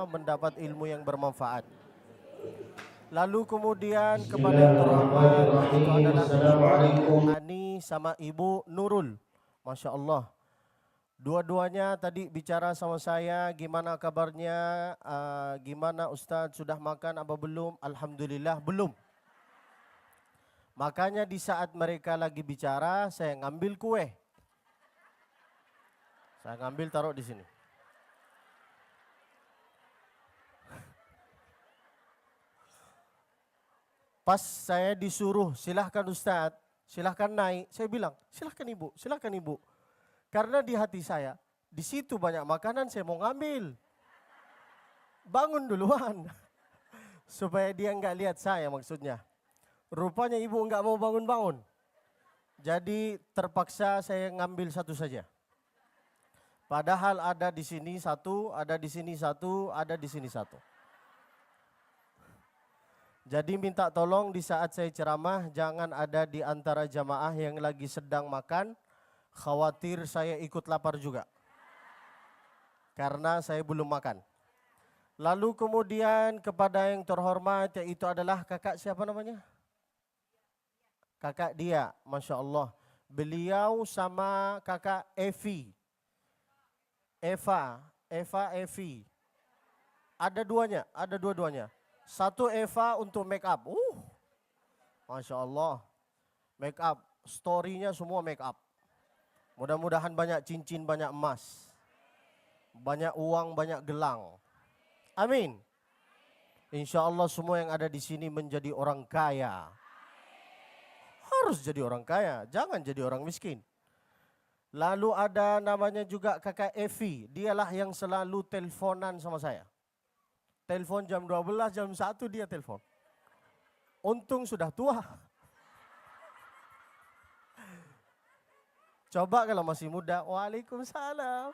semua mendapat ilmu yang bermanfaat. Lalu kemudian kepada yang terhormat itu adalah Ibu Ani sama Ibu Nurul. Masya Allah. Dua-duanya tadi bicara sama saya, gimana kabarnya, gimana Ustadz, sudah makan apa belum? Alhamdulillah belum. Makanya di saat mereka lagi bicara, saya ngambil kue. Saya ngambil taruh di sini. Pas saya disuruh, silahkan Ustadz, silahkan naik. Saya bilang, silahkan Ibu, silahkan Ibu. Karena di hati saya, di situ banyak makanan saya mau ngambil. Bangun duluan. Supaya dia nggak lihat saya maksudnya. Rupanya ibu nggak mau bangun-bangun. Jadi terpaksa saya ngambil satu saja. Padahal ada di sini satu, ada di sini satu, ada di sini satu. Jadi minta tolong di saat saya ceramah jangan ada di antara jamaah yang lagi sedang makan. Khawatir saya ikut lapar juga. Karena saya belum makan. Lalu kemudian kepada yang terhormat yaitu adalah kakak siapa namanya? Kakak dia, Masya Allah. Beliau sama kakak Evi. Evi. Ada duanya, ada dua-duanya. Satu Eva untuk make up. Masya Allah. Make up, story-nya semua make up. Mudah-mudahan banyak cincin, banyak emas. Banyak uang, banyak gelang. Amin. Insya Allah semua yang ada di sini menjadi orang kaya. Harus jadi orang kaya, jangan jadi orang miskin. Lalu ada namanya juga kakak Evi. Dialah yang selalu teleponan sama saya. Telepon jam 12, jam 1 dia telepon. Untung sudah tua. Coba kalau masih muda, waalaikumsalam.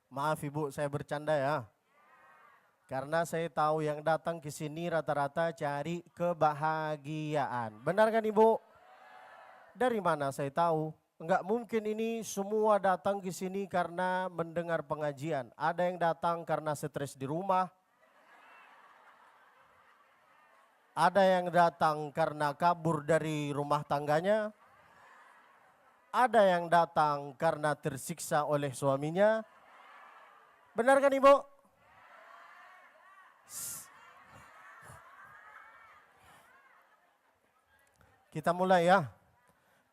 Maaf ibu, saya bercanda ya. Karena saya tahu yang datang ke sini rata-rata cari kebahagiaan. Benar kan ibu? Dari mana saya tahu? Enggak mungkin ini semua datang ke sini karena mendengar pengajian. Ada yang datang karena stres di rumah. Ada yang datang karena kabur dari rumah tangganya. Ada yang datang karena tersiksa oleh suaminya. Benar kan ibu? Kita mulai ya.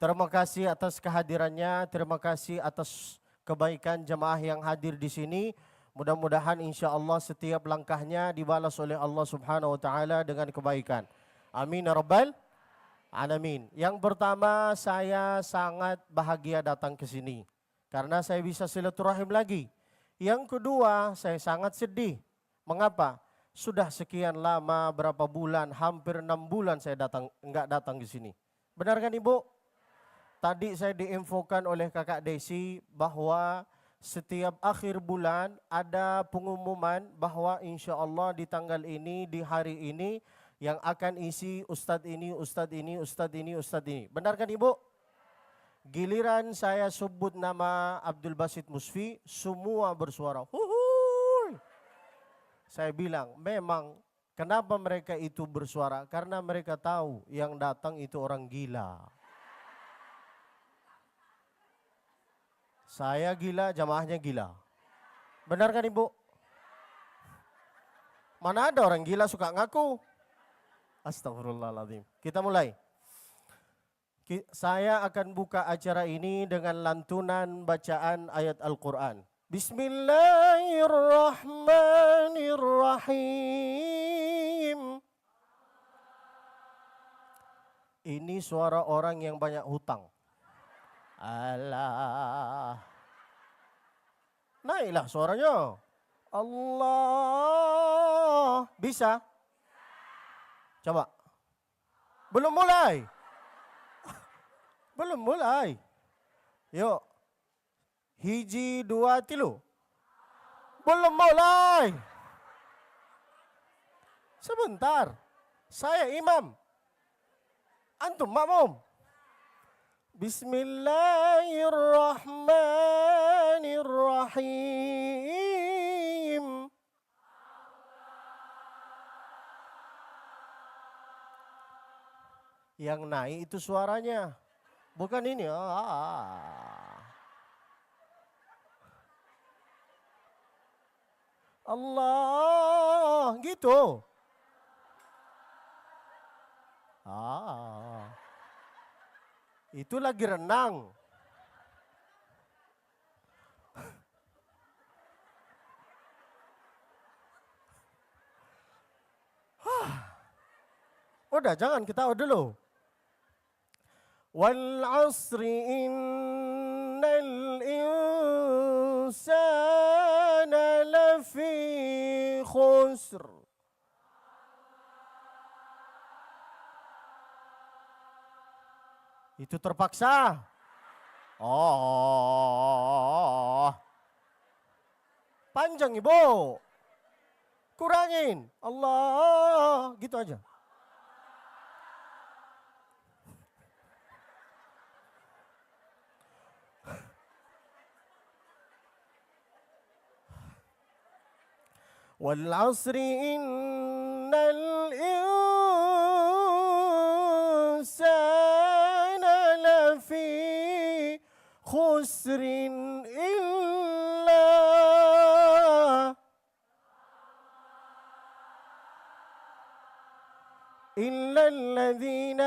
Terima kasih atas kehadirannya, terima kasih atas kebaikan jemaah yang hadir di sini. Mudah-mudahan insya Allah setiap langkahnya dibalas oleh Allah Subhanahu wa taala dengan kebaikan. Amin ya rabbal alamin. Yang pertama, saya sangat bahagia datang ke sini karena saya bisa silaturahim lagi. Yang kedua, saya sangat sedih. Mengapa? Sudah sekian lama, berapa bulan, hampir 6 bulan saya enggak datang ke sini. Benar kan Ibu? Tadi saya diinfokan oleh Kakak Desi bahwa setiap akhir bulan ada pengumuman bahwa insya Allah di tanggal ini, di hari ini yang akan isi Ustadz ini, Ustadz ini, Ustadz ini, Ustadz ini. Benar kan Ibu? Giliran saya sebut nama Abdul Basit Musfi, semua bersuara. Huhuy. Saya bilang, memang kenapa mereka itu bersuara? Karena mereka tahu yang datang itu orang gila. Saya gila, jamaahnya gila. Benar kan Ibu? Mana ada orang gila suka ngaku? Astagfirullahaladzim. Kita mulai. Saya akan buka acara ini dengan lantunan bacaan ayat Al-Quran. Bismillahirrahmanirrahim. Ini suara orang yang banyak hutang. Allah. Naiklah suaranya. Allah. Bisa? Coba. Belum mulai. Belum mulai. Yuk. Hiji, dua, tilu. Belum mulai. Sebentar. Saya imam. Antum makmum. Bismillahirrahmanirrahim. Yang naik itu suaranya. Bukan ini. Ah. Allah, gitu. Ah. Itu lagi renang. Udah, jangan ketawa dulu. Wal asri innal insana lafi khusr. Itu terpaksa. Oh. Panjang Ibu. Kurangin. Allah, gitu aja. Wal asri innal insana lafi khusrin إلا الذين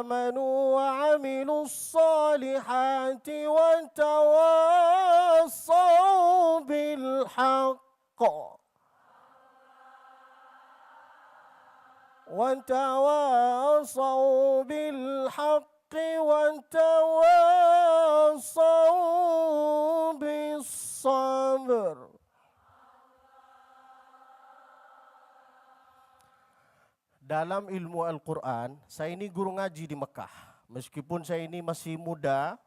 آمنوا وعملوا الصالحات وتواصوا بالحق وتواصوا بالحق وتواصوا بالصبر. Dalam ilmu Al-Quran, saya ini guru ngaji di Mekah. Meskipun saya ini masih muda,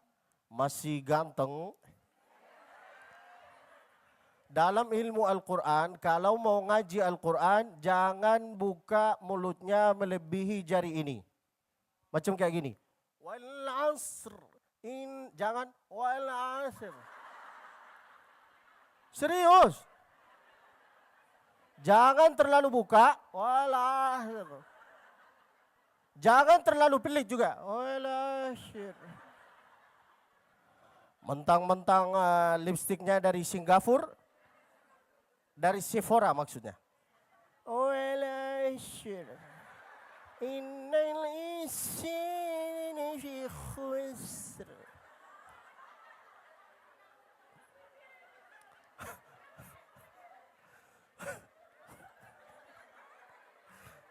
masih ganteng. Dalam ilmu Al-Quran, kalau mau ngaji Al-Quran, jangan buka mulutnya melebihi jari ini. Macam kayak gini. Wal asr. Jangan wal asr. Serius. Jangan terlalu buka, walah. Jangan terlalu pelit juga, walah. Mentang-mentang lipstiknya dari Singapura, dari Sephora maksudnya. Walah. Innal insana fi khusr.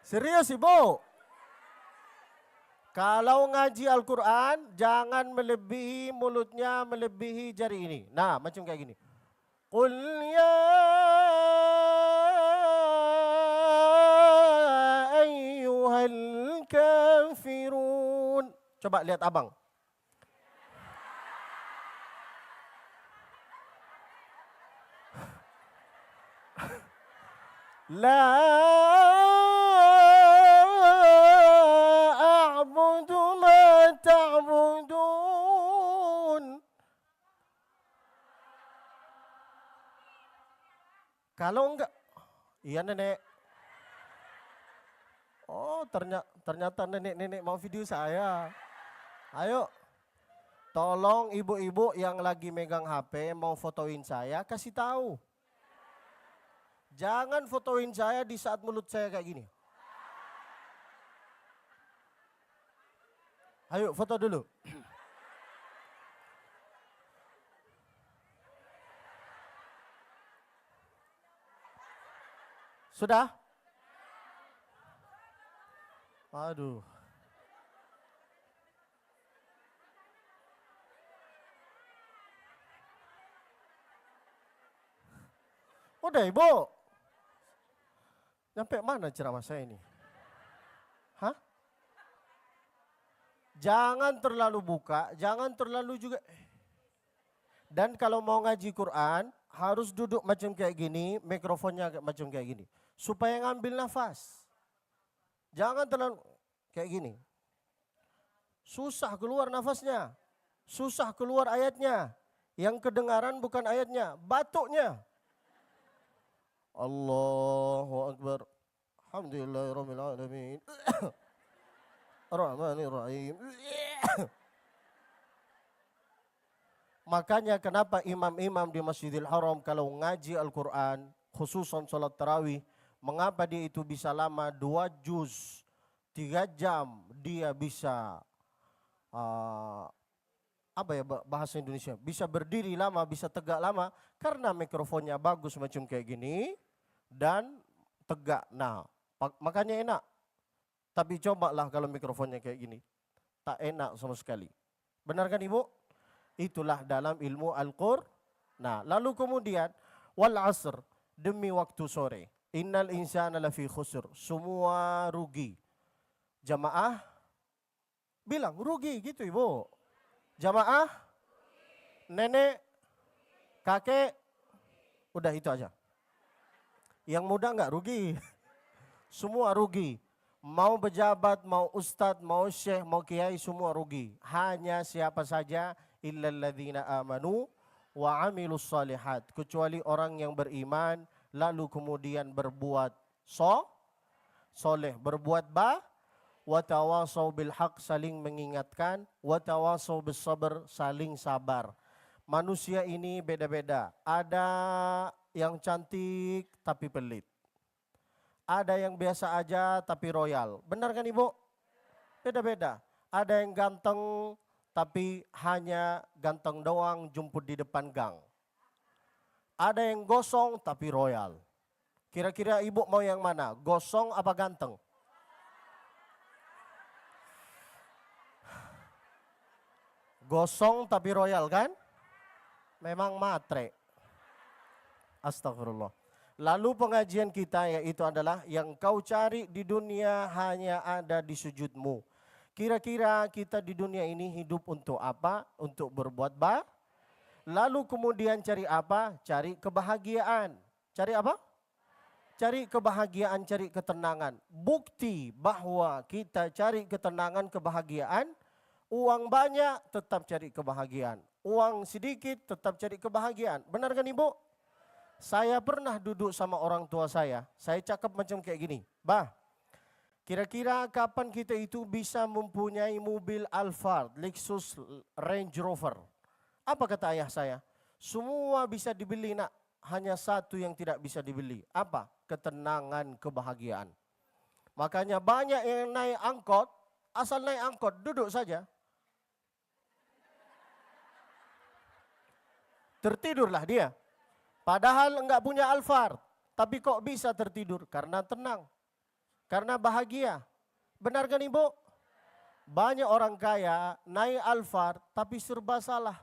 Serius Ibu. Kalau ngaji Al-Quran, jangan melebihi mulutnya, melebihi jari ini. Nah, macam kayak gini. Qul ya ayyuhal kafirun. Coba lihat abang. La a'budu ma ta'budun. Kalau enggak, iya nenek. Oh ternyata nenek-nenek mau video saya. Ayo, tolong ibu-ibu yang lagi megang HP mau fotoin saya, kasih tahu. Jangan fotoin saya di saat mulut saya kayak gini. Ayo foto dulu. Sudah? Aduh. Udah Ibu. Sampai mana ceramah saya ini? Hah? Jangan terlalu buka, jangan terlalu juga. Dan kalau mau ngaji Quran, harus duduk macam kayak gini, mikrofonnya macam kayak gini. Supaya ngambil nafas. Jangan terlalu kayak gini. Susah keluar nafasnya. Susah keluar ayatnya. Yang kedengaran bukan ayatnya, batuknya. Allahu Akbar. Alhamdulillahirrahmanirrahim. Bismillahirrahmanirrahim. Makanya kenapa imam-imam di Masjidil Haram kalau ngaji Al-Quran, khususan sholat tarawih, mengapa dia itu bisa lama 2 juz, 3 jam dia bisa, apa ya bahasa Indonesia, bisa berdiri lama, bisa tegak lama, karena mikrofonnya bagus macam kayak gini, dan tegak. Nah, makanya enak. Tapi cobalah kalau mikrofonnya kayak gini, tak enak sama sekali. Benar kan Ibu? Itulah dalam ilmu Al-Qur'an. Nah, lalu kemudian wal asr, demi waktu sore. Innal insana lafi khusr, semua rugi. Jamaah bilang rugi gitu Ibu. Jamaah, nenek, kakek, udah itu aja. Yang muda enggak rugi. Semua rugi. Mau pejabat, mau ustadz, mau syekh, mau kiai, semua rugi. Hanya siapa saja illalladzina amanu wa amilus salihat, kecuali orang yang beriman lalu kemudian berbuat soleh, berbuat wa tawasau bil haq, saling mengingatkan, wa tawasau bis sabr, saling sabar. Manusia ini beda-beda. Ada yang cantik tapi pelit. Ada yang biasa aja tapi royal. Benar kan Ibu? Beda-beda. Ada yang ganteng tapi hanya ganteng doang, jemput di depan gang. Ada yang gosong tapi royal. Kira-kira Ibu mau yang mana? Gosong apa ganteng? Gosong tapi royal kan? Memang matre. Astagfirullah. Lalu pengajian kita yaitu adalah yang kau cari di dunia hanya ada di sujudmu. Kira-kira kita di dunia ini hidup untuk apa? Untuk berbuat baik. Lalu kemudian cari apa? Cari kebahagiaan. Cari apa? Cari kebahagiaan, cari ketenangan. Bukti bahwa kita cari ketenangan, kebahagiaan. Uang banyak tetap cari kebahagiaan. Uang sedikit tetap cari kebahagiaan. Benar kan Ibu? Saya pernah duduk sama orang tua saya cakap macam kayak gini. Bah, kira-kira kapan kita itu bisa mempunyai mobil Alphard, Lexus, Range Rover? Apa kata ayah saya? Semua bisa dibeli nak, hanya satu yang tidak bisa dibeli. Apa? Ketenangan, kebahagiaan. Makanya banyak yang naik angkot, asal naik angkot, duduk saja. Tertidurlah dia. Padahal enggak punya Alphard, tapi kok bisa tertidur? Karena tenang, karena bahagia. Benar kan Ibu? Banyak orang kaya naik Alphard, tapi serba salah.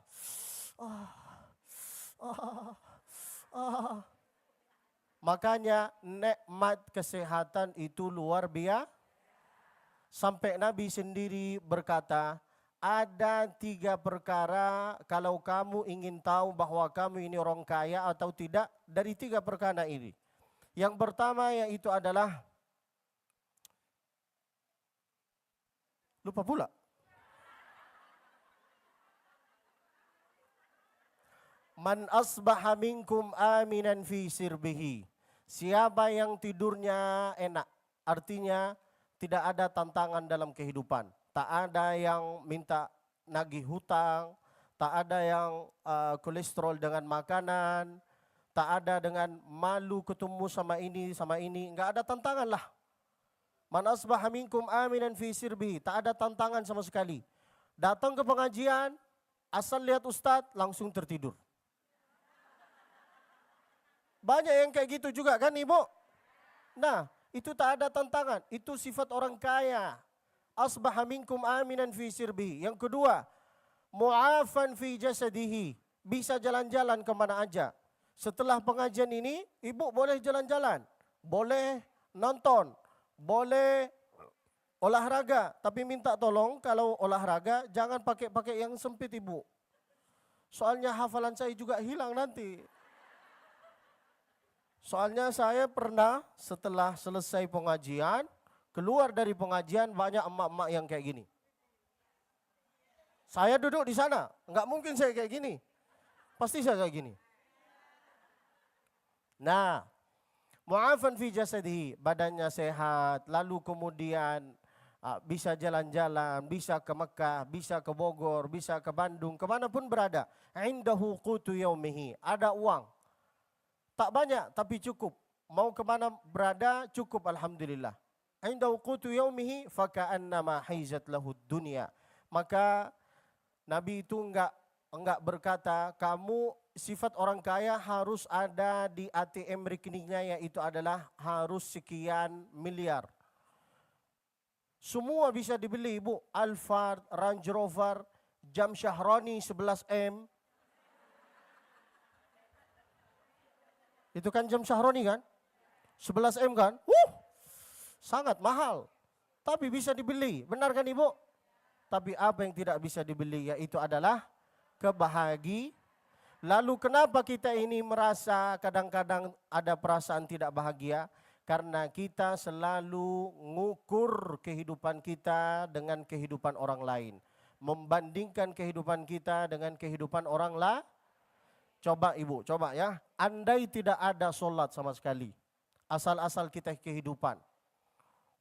Makanya nikmat kesehatan itu luar biasa. Sampai Nabi sendiri berkata, ada 3 perkara kalau kamu ingin tahu bahwa kamu ini orang kaya atau tidak, dari 3 perkara ini. Yang pertama yaitu adalah, lupa pula. Man asbaha minkum aminan fi sirbihi. Siapa yang tidurnya enak, artinya tidak ada tantangan dalam kehidupan. Tak ada yang minta nagih hutang, tak ada yang kolesterol dengan makanan, tak ada dengan malu ketemu sama ini, enggak ada tantangan lah. Man asbaha minkum aminan fi sirbi, tak ada tantangan sama sekali. Datang ke pengajian, asal lihat ustadz langsung tertidur. Banyak yang kayak gitu juga kan Ibu? Nah, itu tak ada tantangan, itu sifat orang kaya. Asbaha minkum aminan fi sirbi. Yang kedua, mu'afan fi jasadihi. Bisa jalan-jalan kemana aja. Setelah pengajian ini, Ibu boleh jalan-jalan. Boleh nonton. Boleh olahraga. Tapi minta tolong kalau olahraga, jangan pakai yang sempit Ibu. Soalnya hafalan saya juga hilang nanti. Soalnya saya pernah setelah selesai pengajian, keluar dari pengajian banyak emak-emak yang kayak gini. Saya duduk di sana, enggak mungkin saya kayak gini. Pasti saya kayak gini. Nah, mu'afan fi jasadihi, badannya sehat, lalu kemudian bisa jalan-jalan, bisa ke Mekah, bisa ke Bogor, bisa ke Bandung, kemanapun berada. Indahu qutu yaumihi, ada uang. Tak banyak tapi cukup. Mau kemana berada cukup alhamdulillah. Indahu qutu yaumihi faka'annama haizat lahud dunya. Maka Nabi itu enggak berkata kamu sifat orang kaya harus ada di ATM rekeningnya, yaitu adalah harus sekian miliar. Semua bisa dibeli, Ibu. Alphard, Range Rover, jam Syahrani 11M. Itu kan jam Syahrani kan? 11M kan? Sangat mahal. Tapi bisa dibeli. Benar kan Ibu? Tapi apa yang tidak bisa dibeli yaitu adalah kebahagiaan. Lalu kenapa kita ini merasa kadang-kadang ada perasaan tidak bahagia? Karena kita selalu ngukur kehidupan kita dengan kehidupan orang lain. Membandingkan kehidupan kita dengan kehidupan orang lain. Coba Ibu, coba ya. Andai tidak ada solat sama sekali. Asal-asal kita kehidupan.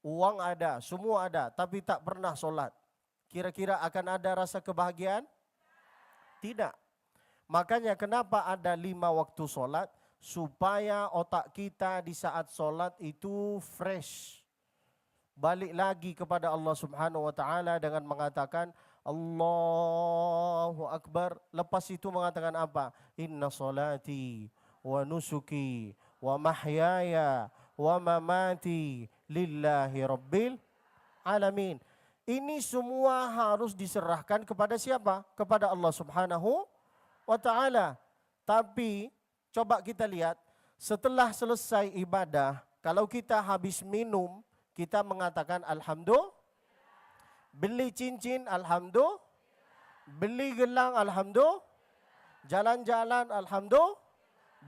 Uang ada, semua ada, tapi tak pernah solat. Kira-kira akan ada rasa kebahagiaan? Tidak. Makanya kenapa ada 5 waktu solat? Supaya otak kita di saat solat itu fresh. Balik lagi kepada Allah Subhanahu wa Ta'ala dengan mengatakan Allahu Akbar. Lepas itu mengatakan apa? Inna salati wa nusuki wa mahyaya wa mamati lillahi rabbil alamin. Ini semua harus diserahkan kepada siapa? Kepada Allah Subhanahu wa Ta'ala. Tapi coba kita lihat, setelah selesai ibadah, kalau kita habis minum, kita mengatakan alhamdulillah. Beli cincin, alhamdulillah. Beli gelang, alhamdulillah. Jalan-jalan, alhamdulillah.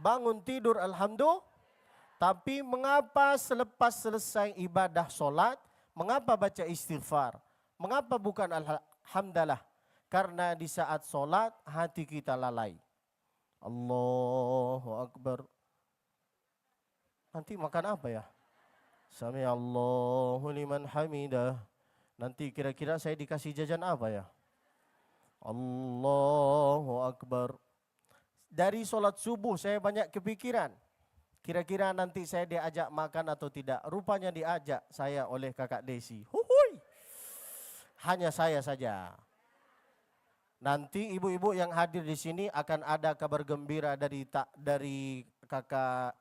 Bangun tidur, alhamdulillah. Tapi mengapa selepas selesai ibadah solat, mengapa baca istighfar? Mengapa bukan alhamdulillah? Karena di saat solat hati kita lalai. Allahu Akbar. Nanti makan apa ya? Sami Allahu liman hamidah. Nanti kira-kira saya dikasih jajan apa ya? Allahu Akbar. Dari solat subuh saya banyak kepikiran. Kira-kira nanti saya diajak makan atau tidak. Rupanya diajak saya oleh kakak Desi. Huhui. Hanya saya saja. Nanti ibu-ibu yang hadir di sini akan ada kabar gembira dari kakak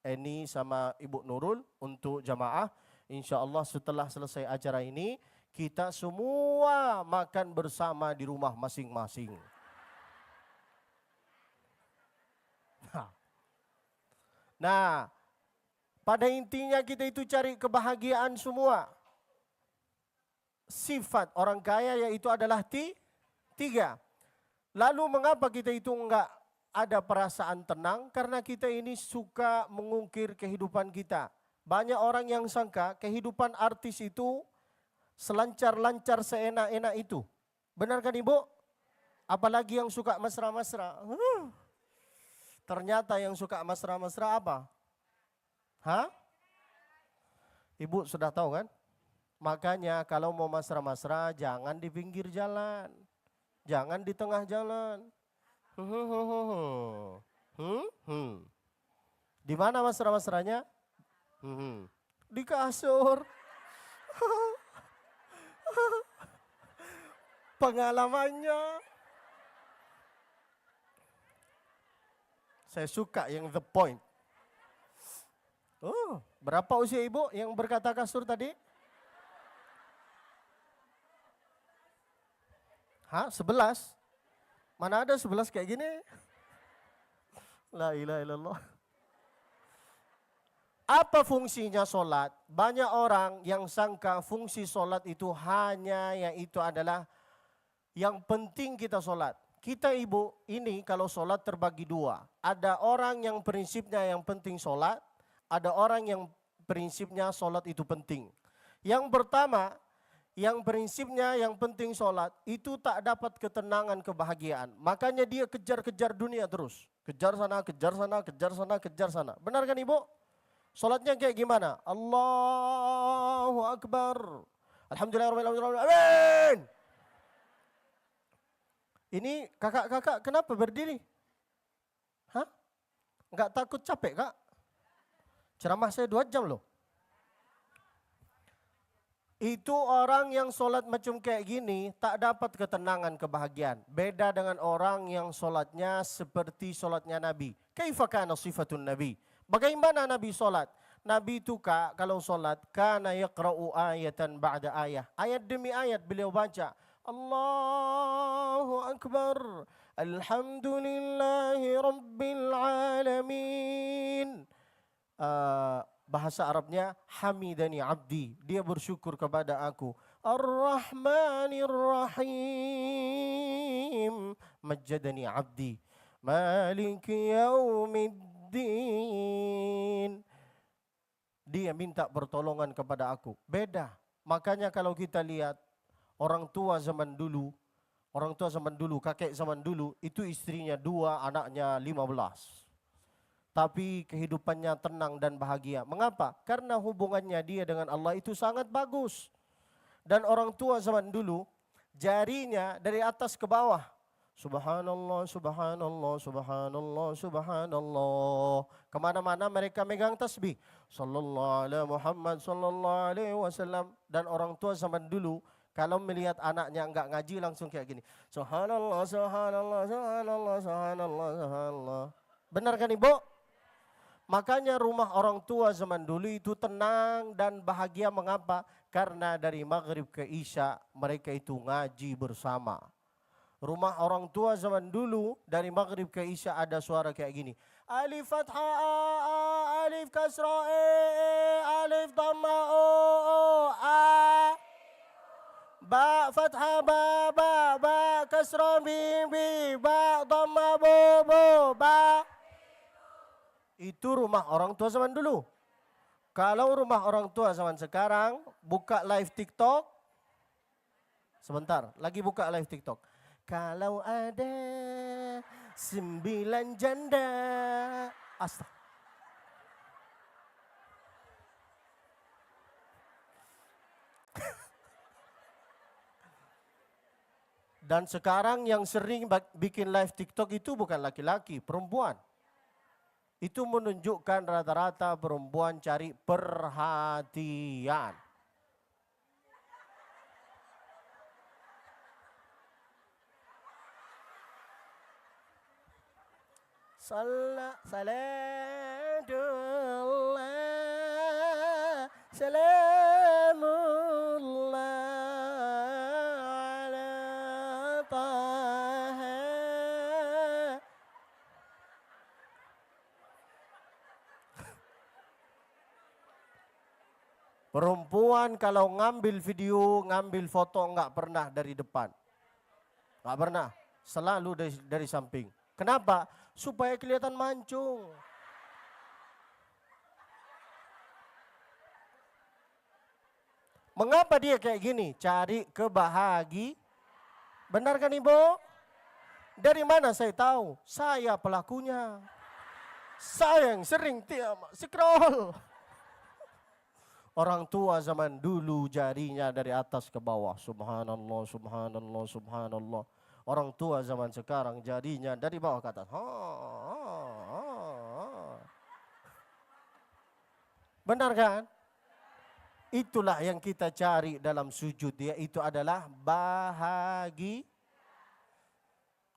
Eni sama Ibu Nurul untuk jamaah. Insya Allah setelah selesai acara ini kita semua makan bersama di rumah masing-masing. Nah, pada intinya kita itu cari kebahagiaan semua. Sifat orang kaya yaitu adalah tiga. Lalu mengapa kita itu enggak ada perasaan tenang? Karena kita ini suka mengungkir kehidupan kita. Banyak orang yang sangka kehidupan artis itu selancar-lancar seenak-enak itu. Benar kan Ibu? Apalagi yang suka mesra-mesra. Ternyata yang suka mesra-mesra apa? Hah? Ibu sudah tahu kan? Makanya kalau mau mesra-mesra jangan di pinggir jalan. Jangan di tengah jalan. Di mana mesra-mesranya? Di kasur. Pengalamannya. Saya suka yang the point. Oh, berapa usia Ibu yang berkata kasur tadi? Hah, 11? Mana ada 11 kayak gini? La ilaha illallah. Apa fungsinya solat? Banyak orang yang sangka fungsi solat itu hanya yaitu adalah yang penting kita solat. Kita Ibu ini kalau solat terbagi dua. Ada orang yang prinsipnya yang penting solat. Ada orang yang prinsipnya solat itu penting. Yang pertama, yang prinsipnya yang penting solat itu tak dapat ketenangan, kebahagiaan. Makanya dia kejar-kejar dunia terus. Kejar sana, kejar sana, kejar sana, kejar sana. Benar kan Ibu? Solatnya kayak gimana? Allahu Akbar. Alhamdulillah, amin. Ini kakak-kakak kenapa berdiri? Hah? Enggak takut capek, Kak? Ceramah saya 2 jam loh. Itu orang yang sholat macam kayak gini tak dapat ketenangan, kebahagiaan. Beda dengan orang yang sholatnya seperti sholatnya Nabi. Kaifa kana sifatun Nabi? Bagaimana Nabi sholat? Nabi itu Kak kalau sholat kana yaqra'u ayatan ba'da ayah. Ayat demi ayat beliau baca. Allahu Akbar. Alhamdulillahi Rabbil Alamin. Bahasa Arabnya hamidani abdi, dia bersyukur kepada aku. Ar-Rahmanir Rahim, majjadani abdi, maliki yaumiddin. Dia minta pertolongan kepada aku. Beda. Makanya kalau kita lihat orang tua zaman dulu, kakek zaman dulu, itu istrinya 2, anaknya 15. Tapi kehidupannya tenang dan bahagia. Mengapa? Karena hubungannya dia dengan Allah itu sangat bagus. Dan orang tua zaman dulu, jarinya dari atas ke bawah. Subhanallah, subhanallah, subhanallah, subhanallah. Kemana-mana mereka megang tasbih. Sallallahu alaihi Muhammad, sallallahu alaihi wasallam. Dan orang tua zaman dulu, kalau melihat anaknya enggak ngaji langsung kayak gini. Subhanallah, subhanallah, subhanallah, subhanallah, subhanallah. Benar kan Ibu? Makanya rumah orang tua zaman dulu itu tenang dan bahagia. Mengapa? Karena dari maghrib ke isya mereka itu ngaji bersama. Rumah orang tua zaman dulu dari maghrib ke isya ada suara kayak gini. Alif fathah a, alif kasrah e, alif dhamma o a. Ba fathah ba, ba kasrah bi, ba dhamma bo, ba. Itu rumah orang tua zaman dulu. Kalau rumah orang tua zaman sekarang, buka live TikTok. Sebentar, lagi buka live TikTok. Kalau ada 9 janda. Astaga. Dan sekarang yang sering bikin live TikTok itu bukan laki-laki, perempuan. Itu menunjukkan rata-rata perempuan cari perhatian. Salatullah, salamullah ala taha. Perempuan kalau ngambil video, ngambil foto enggak pernah dari depan. Enggak pernah, selalu dari samping. Kenapa? Supaya kelihatan mancung. Mengapa dia kayak gini? Cari kebahagiaan. Benar kan Ibu? Dari mana saya tahu? Saya pelakunya. Saya yang sering scroll. Orang tua zaman dulu jarinya dari atas ke bawah. Subhanallah, subhanallah, subhanallah. Orang tua zaman sekarang jarinya dari bawah ke atas. Benar kan? Itulah yang kita cari dalam sujud. Yaitu adalah bahagia.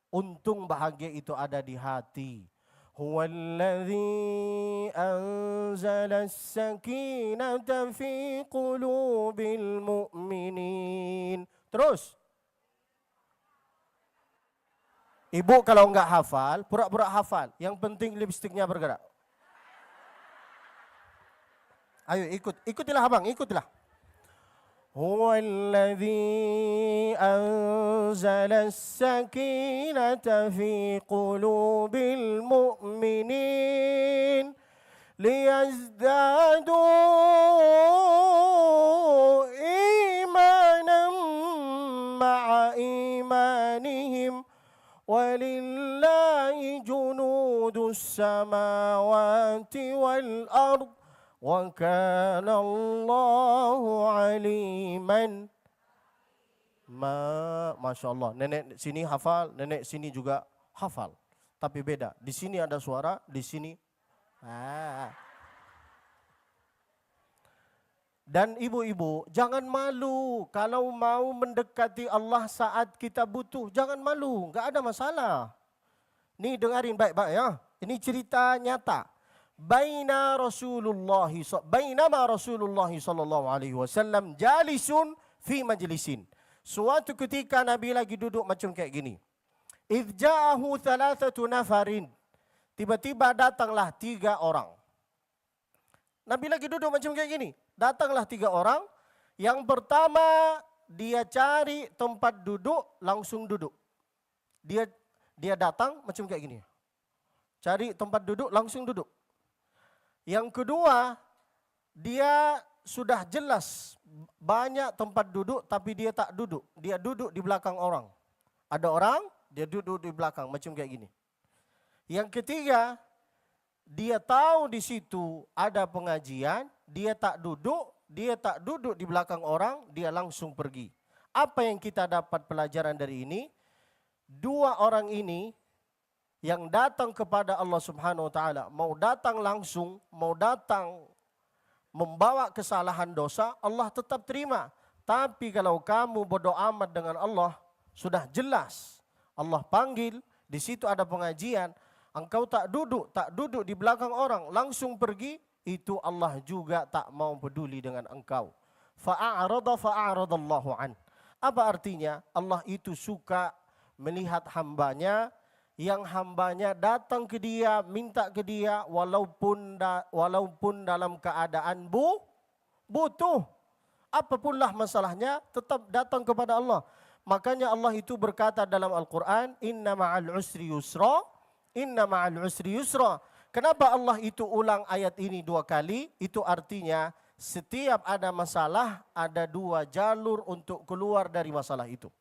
Untung bahagia itu ada di hati. Huwallazi anzala as-sakinata fi qulubil mu'minin. Terus. Ibu kalau enggak hafal, pura-pura hafal. Yang penting lipstiknya bergerak. Ayo ikutilah abang, ikutilah. Huwallazi anzala as-sakinata fi qulubil mu'minin liyazdadu imanan ma'a imanihim walillahi junudus samawati wal ard wa kana Allahu aliman. Masya Allah, nenek sini hafal, nenek sini juga hafal. Tapi beda, di sini ada suara, di sini. Dan ibu-ibu, jangan malu kalau mau mendekati Allah saat kita butuh. Jangan malu, enggak ada masalah. Nih dengarin baik-baik ya. Ini cerita nyata. Bainama Rasulullah sallallahu alaihi wasallam jalisun fi majlisin. Suatu ketika Nabi lagi duduk macam kayak gini. Idh ja'ahu thalathatu nafarin. Tiba-tiba datanglah 3 orang. Nabi lagi duduk macam kayak gini. Datanglah 3 orang. Yang pertama dia cari tempat duduk, langsung duduk. Dia datang macam kayak gini. Cari tempat duduk, langsung duduk. Yang kedua, dia sudah jelas banyak tempat duduk tapi dia tak duduk. Dia duduk di belakang orang. Ada orang, dia duduk di belakang macam kayak gini. Yang ketiga, dia tahu di situ ada pengajian, dia tak duduk di belakang orang, dia langsung pergi. Apa yang kita dapat pelajaran dari ini? 2 orang ini yang datang kepada Allah Subhanahu wa taala, mau datang langsung, mau datang membawa kesalahan dosa, Allah tetap terima. Tapi kalau kamu berdoa amat dengan Allah, sudah jelas Allah panggil, di situ ada pengajian, engkau tak duduk di belakang orang, langsung pergi, itu Allah juga tak mau peduli dengan engkau. Fa'aradallahu an. Apa artinya? Allah itu suka melihat hambanya, yang hambanya datang ke dia, minta ke dia, walaupun dalam keadaan butuh. Apapunlah masalahnya, tetap datang kepada Allah. Makanya Allah itu berkata dalam Al-Quran, Inna ma'al usri yusra, Inna ma'al usri yusra. Kenapa Allah itu ulang ayat ini 2 kali? Itu artinya setiap ada masalah, ada 2 jalur untuk keluar dari masalah itu.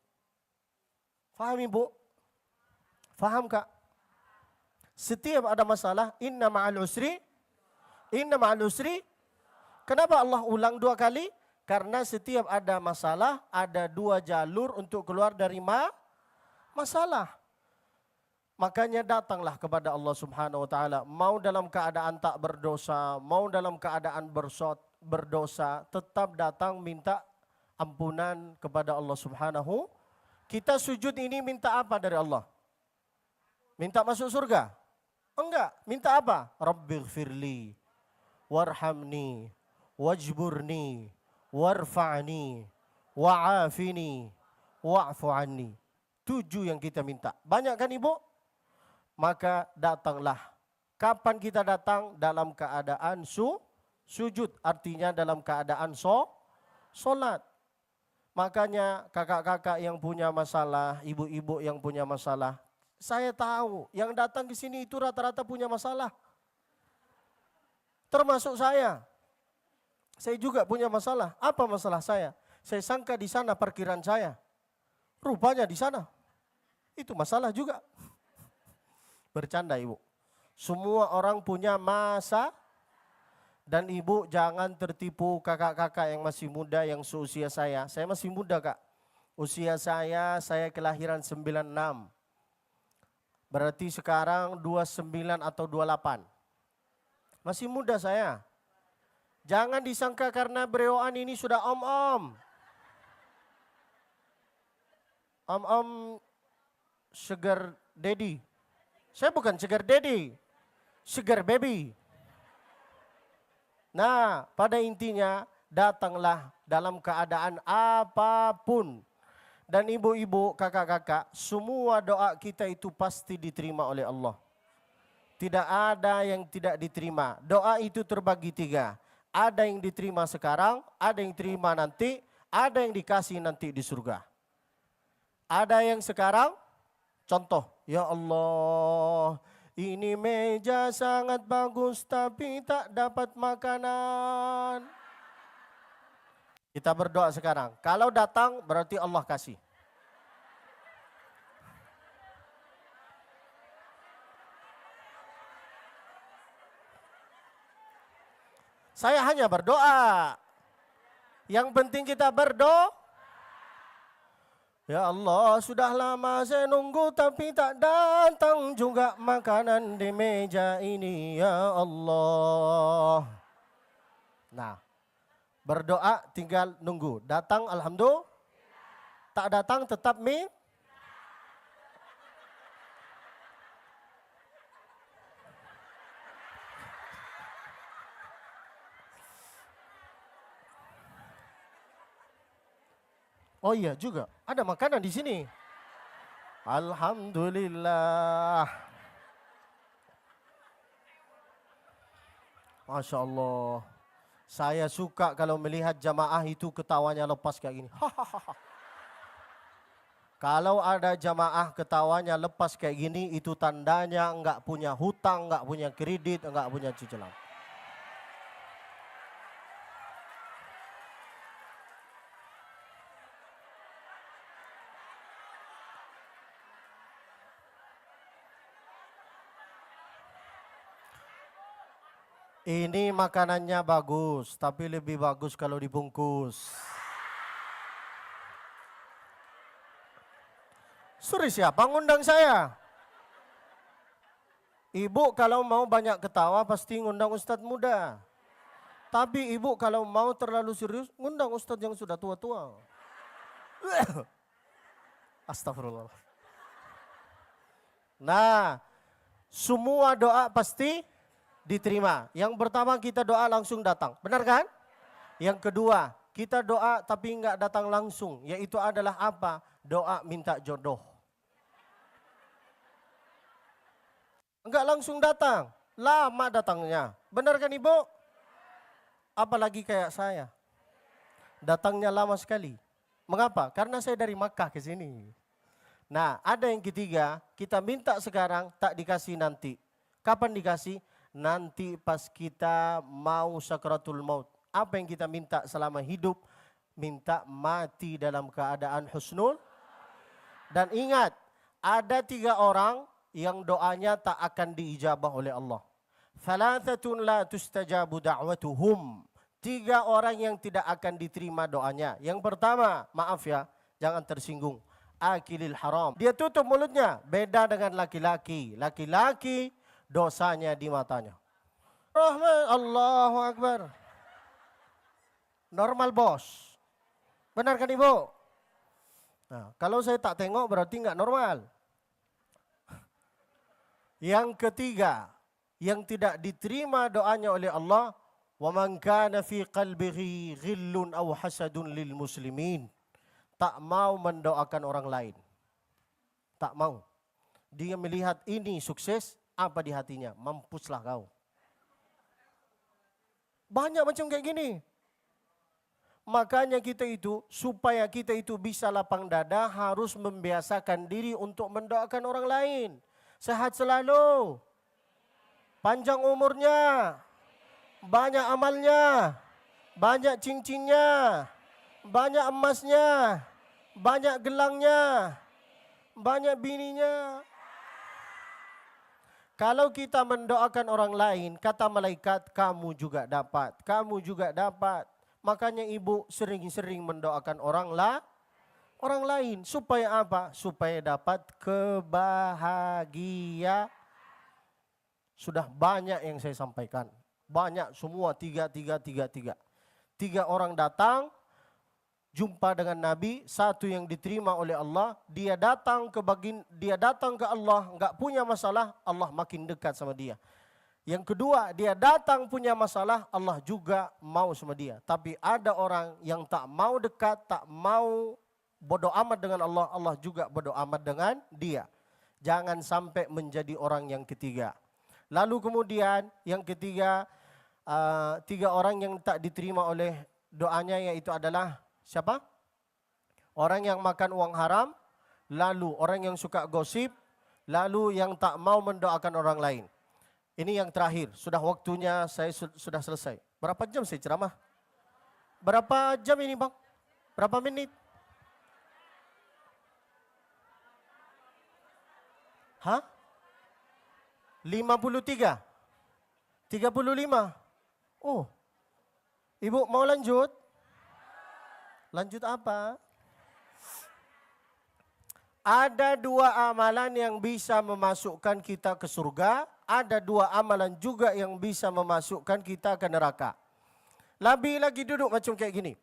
Faham ibu? Faham kak? Setiap ada masalah, inna ma'al usri. Kenapa Allah ulang 2 kali? Karena setiap ada masalah, ada 2 jalur untuk keluar dari masalah. Makanya datanglah kepada Allah Subhanahu wa taala, mau dalam keadaan tak berdosa, mau dalam keadaan berdosa, tetap datang minta ampunan kepada Allah Subhanahu. Kita sujud ini minta apa dari Allah? Minta masuk surga? Enggak, minta apa? Rabbighfirli, warhamni, wajburni, warfa'ni, wa'afini, wa'fu anni. 7 yang kita minta. Banyak kan ibu? Maka datanglah. Kapan kita datang? Dalam keadaan sujud. Artinya dalam keadaan solat. Makanya kakak-kakak yang punya masalah, ibu-ibu yang punya masalah, saya tahu yang datang ke sini itu rata-rata punya masalah. Termasuk saya. Saya juga punya masalah. Apa masalah saya? Saya sangka di sana parkiran saya. Rupanya di sana. Itu masalah juga. Bercanda ibu. Semua orang punya masa. Dan ibu jangan tertipu kakak-kakak yang masih muda yang seusia saya. Saya masih muda kak. Usia saya kelahiran 96. Berarti sekarang 29 atau 28. Masih muda saya. Jangan disangka karena berewoan ini sudah om-om. Om-om sugar daddy. Saya bukan sugar daddy. Sugar baby. Nah, pada intinya datanglah dalam keadaan apapun. Dan ibu-ibu, kakak-kakak, semua doa kita itu pasti diterima oleh Allah. Tidak ada yang tidak diterima. Doa itu terbagi 3. Ada yang diterima sekarang, ada yang diterima nanti, ada yang dikasih nanti di surga. Ada yang sekarang, contoh, ya Allah, ini meja sangat bagus tapi tak dapat makanan. Kita berdoa sekarang. Kalau datang berarti Allah kasih. Saya hanya berdoa. Yang penting kita berdoa. Ya Allah, sudah lama saya nunggu tapi tak datang juga makanan di meja ini, ya Allah. Nah, berdoa tinggal nunggu. Datang alhamdulillah. Tak datang tetap Oh iya juga, ada makanan di sini. Alhamdulillah. Masya Allah. Saya suka kalau melihat jamaah itu ketawanya lepas kayak gini. Kalau ada jamaah ketawanya lepas kayak gini, itu tandanya enggak punya hutang, enggak punya kredit, enggak punya cicilan. Ini makanannya bagus, tapi lebih bagus kalau dibungkus. Sorry, siapa ngundang saya? Ibu kalau mau banyak ketawa pasti ngundang ustadz muda. Tapi ibu kalau mau terlalu serius, ngundang ustadz yang sudah tua-tua. Astagfirullah. Nah, semua doa pasti diterima. Yang pertama kita doa langsung datang, benar kan? Yang kedua, kita doa tapi enggak datang langsung, yaitu adalah apa? Doa minta jodoh. Enggak langsung datang, lama datangnya. Benar kan Ibu? Apalagi kayak saya. Datangnya lama sekali. Mengapa? Karena saya dari Makkah ke sini. Nah, ada yang ketiga, kita minta sekarang, tak dikasih nanti. Kapan dikasih? Nanti pas kita mau sakratul maut. Apa yang kita minta selama hidup? Minta mati dalam keadaan husnul. Dan ingat, ada 3 orang yang doanya tak akan diijabah oleh Allah. Thalathatun la tustajabu da'watuhum. 3 orang yang tidak akan diterima doanya. Yang pertama, maaf ya, jangan tersinggung. Akilil haram. Dia tutup mulutnya, beda dengan laki-laki. Laki-laki dosanya di matanya. Rahman, Allahu Akbar. Normal bos. Benar kan Ibu? Nah, kalau saya tak tengok berarti enggak normal. Yang ketiga, yang tidak diterima doanya oleh Allah, wa man kana fi qalbihi ghillun aw hasadun lil muslimin. Tak mau mendoakan orang lain. Tak mau. Dia melihat ini sukses, apa di hatinya? Mampuslah kau. Banyak macam kayak gini. Makanya kita itu, supaya kita itu bisa lapang dada, harus membiasakan diri untuk mendoakan orang lain. Sehat selalu, panjang umurnya, banyak amalnya, banyak cincinnya, banyak emasnya, banyak gelangnya, banyak bininya. Kalau kita mendoakan orang lain, kata malaikat, kamu juga dapat, kamu juga dapat. Makanya ibu sering-sering mendoakan orang lain. Supaya apa? Supaya dapat kebahagiaan. Sudah banyak yang saya sampaikan. Banyak semua, 3. 3 orang datang, jumpa dengan Nabi, 1 yang diterima oleh Allah, dia datang ke Allah, enggak punya masalah, Allah makin dekat sama dia. Yang kedua, dia datang punya masalah, Allah juga mau sama dia. Tapi ada orang yang tak mau dekat, tak mau bodoh amat dengan Allah, Allah juga bodoh amat dengan dia. Jangan sampai menjadi orang yang ketiga. Lalu kemudian yang ketiga, 3 orang yang tak diterima oleh doanya, yaitu adalah siapa? Orang yang makan uang haram, lalu orang yang suka gosip, lalu yang tak mau mendoakan orang lain. Ini yang terakhir, sudah waktunya saya sudah selesai. Berapa jam saya ceramah? Berapa jam ini Bang? Berapa menit? Hah? 53? 35? Oh, Ibu mau lanjut? Lanjut apa? Ada dua amalan yang bisa memasukkan kita ke surga. Ada dua amalan juga yang bisa memasukkan kita ke neraka. Nabi lagi duduk macam kayak gini.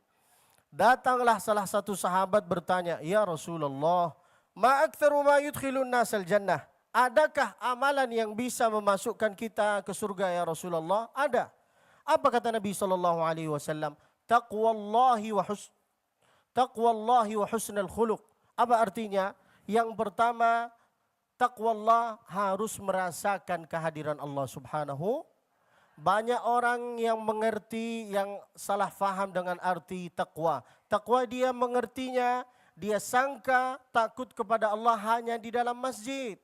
Datanglah salah satu sahabat bertanya, "Ya Rasulullah, ma aktsaru ma yudkhilun nasal jannah?" Adakah amalan yang bisa memasukkan kita ke surga ya Rasulullah? Ada. Apa kata Nabi sallallahu alaihi wasallam? Taqwallahi wa husnul khuluq. Apa artinya? Yang pertama, taqwallah harus merasakan kehadiran Allah Subhanahu. Banyak orang yang mengerti, yang salah faham dengan arti taqwa. Taqwa dia mengertinya, dia sangka takut kepada Allah hanya di dalam masjid.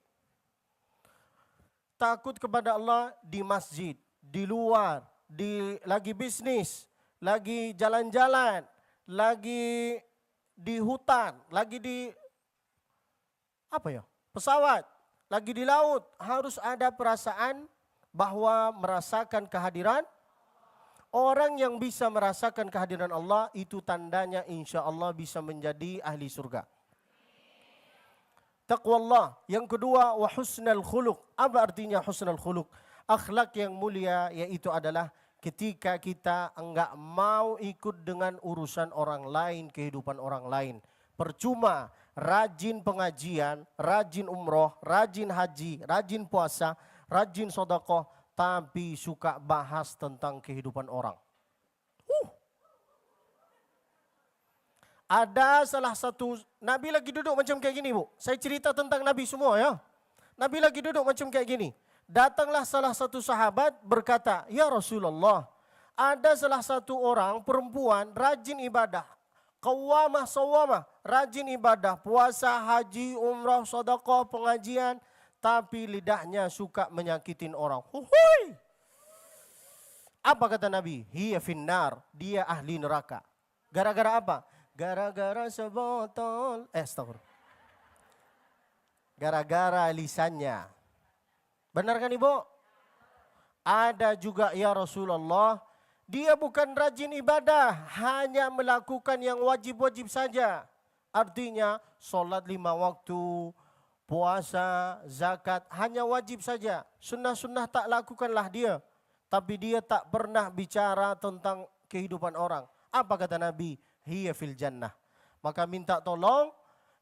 Takut kepada Allah di masjid, di luar, lagi bisnis, lagi jalan-jalan, lagi di hutan, lagi di pesawat, lagi di laut. Harus ada perasaan bahwa merasakan kehadiran. Orang yang bisa merasakan kehadiran Allah itu tandanya insya Allah bisa menjadi ahli surga. Taqwallah. Yang kedua, wa husnul khuluq. Apa artinya husnul khuluq? Akhlak yang mulia, yaitu adalah ketika kita enggak mau ikut dengan urusan orang lain, kehidupan orang lain. Percuma rajin pengajian, rajin umroh, rajin haji, rajin puasa, rajin sedekah, tapi suka bahas tentang kehidupan orang. Ada salah satu, Nabi lagi duduk macam kayak gini, Bu. Saya cerita tentang Nabi semua ya. Nabi lagi duduk macam kayak gini. Datanglah salah satu sahabat berkata, "Ya Rasulullah, ada salah satu orang perempuan rajin ibadah. Qawwamah sawwamah, rajin ibadah, puasa, haji, umrah, sedekah, pengajian, tapi lidahnya suka menyakitin orang." Huhui. Apa kata Nabi? Hiya finnar, dia ahli neraka. Gara-gara apa? Gara-gara sebotol, astagfirullah. Gara-gara lisannya. Benar kan Ibu? Ada juga ya Rasulullah, dia bukan rajin ibadah, hanya melakukan yang wajib-wajib saja. Artinya sholat 5 waktu, puasa, zakat, hanya wajib saja. Sunnah-sunnah tak lakukanlah dia. Tapi dia tak pernah bicara tentang kehidupan orang. Apa kata Nabi? Hiya fil jannah. Maka minta tolong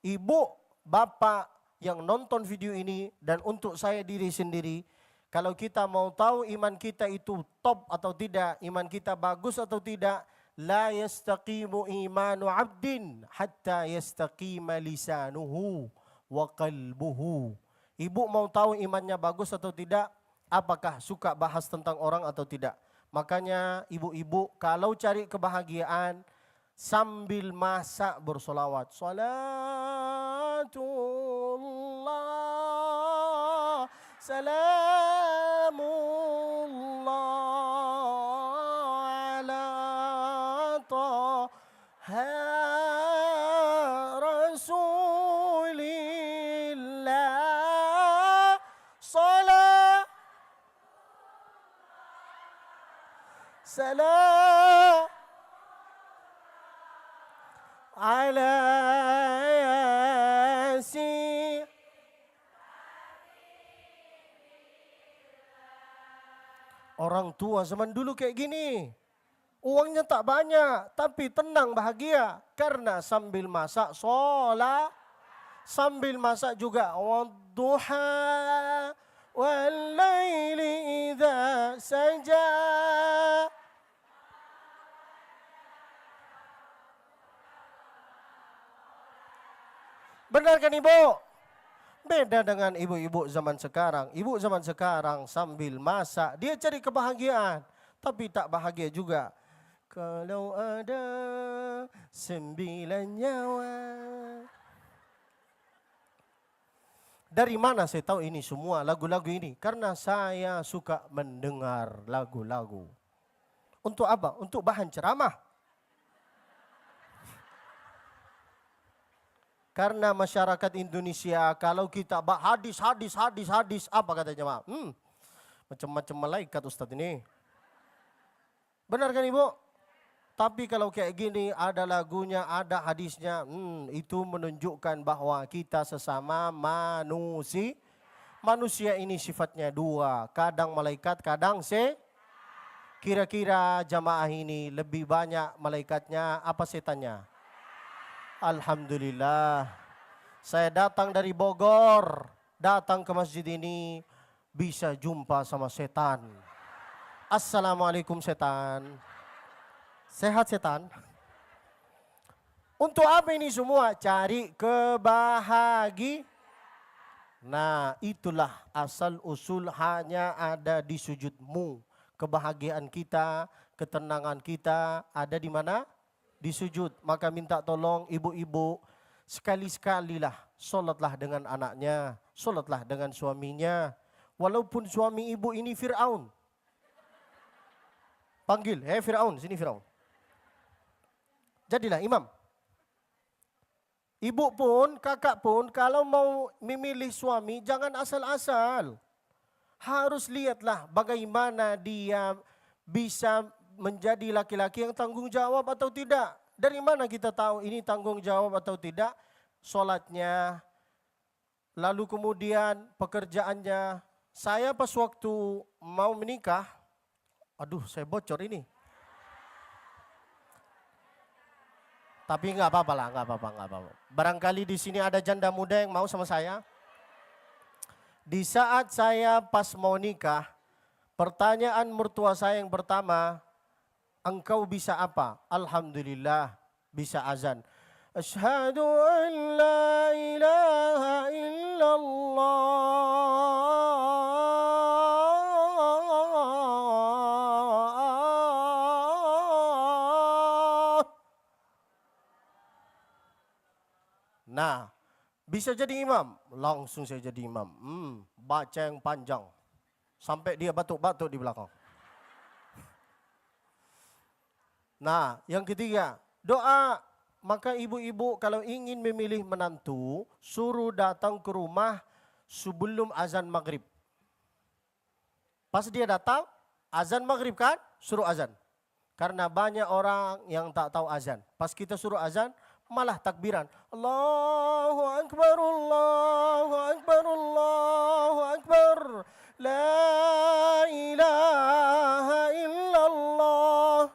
ibu, bapak yang nonton video ini dan untuk saya diri sendiri, kalau kita mau tahu iman kita itu top atau tidak, iman kita bagus atau tidak, la yastaqimu imanu abdin hatta yastaqima lisanuhu wa qalbuhu. Ibu mau tahu imannya bagus atau tidak, apakah suka bahas tentang orang atau tidak. Makanya ibu-ibu kalau cari kebahagiaan, sambil masak bersolawat. Salatullah, salamullah ala taha rasulillah. Salam ala yasin. Orang tua zaman dulu kayak gini. Uangnya tak banyak, tapi tenang bahagia. Karena sambil masak sholat, sambil masak juga wadduha wal laili idza saja. Benar kan Ibu? Beda dengan ibu-ibu zaman sekarang. Ibu zaman sekarang sambil masak, dia cari kebahagiaan. Tapi tak bahagia juga. Kalau ada 9 nyawa. Dari mana saya tahu ini semua lagu-lagu ini? Karena saya suka mendengar lagu-lagu. Untuk apa? Untuk bahan ceramah. Karena masyarakat Indonesia kalau kita hadis, apa kata jemaah? Macam-macam malaikat Ustadz ini. Benar kan Ibu? Tapi kalau kayak gini ada lagunya, ada hadisnya, itu menunjukkan bahwa kita sesama manusia. Manusia ini sifatnya dua, kadang malaikat, kadang kira-kira jamaah ini lebih banyak malaikatnya apa setannya? Alhamdulillah. Saya datang dari Bogor, datang ke masjid ini bisa jumpa sama setan. Assalamualaikum setan. Sehat setan? Untuk apa ini semua? Cari kebahagiaan. Nah, itulah asal usul hanya ada di sujudmu. Kebahagiaan kita, ketenangan kita ada di mana? Di sujud. Maka minta tolong ibu-ibu, sekali-sekalilah solatlah dengan anaknya, solatlah dengan suaminya. Walaupun suami ibu ini Fir'aun. Panggil, Fir'aun, sini Fir'aun. Jadilah imam. Ibu pun, kakak pun, kalau mau memilih suami, jangan asal-asal. Harus lihatlah bagaimana dia bisa menjadi laki-laki yang tanggung jawab atau tidak. Dari mana kita tahu ini tanggung jawab atau tidak? Solatnya, lalu kemudian pekerjaannya. Saya pas waktu mau menikah, aduh saya bocor ini. Tapi enggak apa-apa lah, enggak apa-apa. Barangkali di sini ada janda muda yang mau sama saya. Di saat saya pas mau nikah, pertanyaan mertua saya yang pertama, engkau bisa apa? Alhamdulillah, bisa azan. Asyhadu an la ilaha illallah. Nah, bisa jadi imam. Langsung saya jadi imam. Baca yang panjang. Sampai dia batuk-batuk di belakang. Nah, yang ketiga, doa. Maka ibu-ibu kalau ingin memilih menantu, suruh datang ke rumah sebelum azan maghrib. Pas dia datang, azan maghrib kan, suruh azan. Karena banyak orang yang tak tahu azan. Pas kita suruh azan, malah takbiran. Allahu Akbar, Allahu Akbar, Allahu Akbar. La ilaha illallah.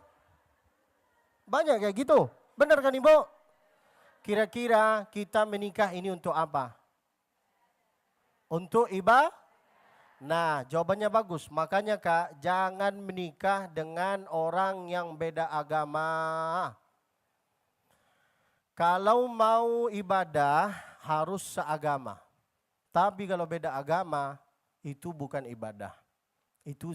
Banyak kayak gitu. Benar kan Ibu? Kira-kira kita menikah ini untuk apa? Untuk ibadah? Nah, jawabannya bagus. Makanya Kak, jangan menikah dengan orang yang beda agama. Kalau mau ibadah harus seagama. Tapi kalau beda agama itu bukan ibadah. Itu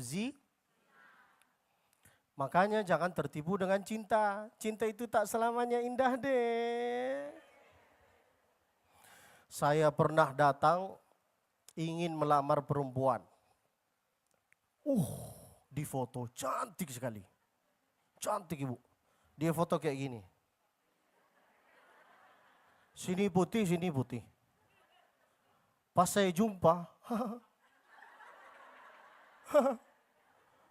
Makanya jangan tertipu dengan cinta. Cinta itu tak selamanya indah deh. Saya pernah datang ingin melamar perempuan. Di foto cantik sekali. Cantik Ibu. Dia foto kayak gini. Sini putih, sini putih. Pas saya jumpa,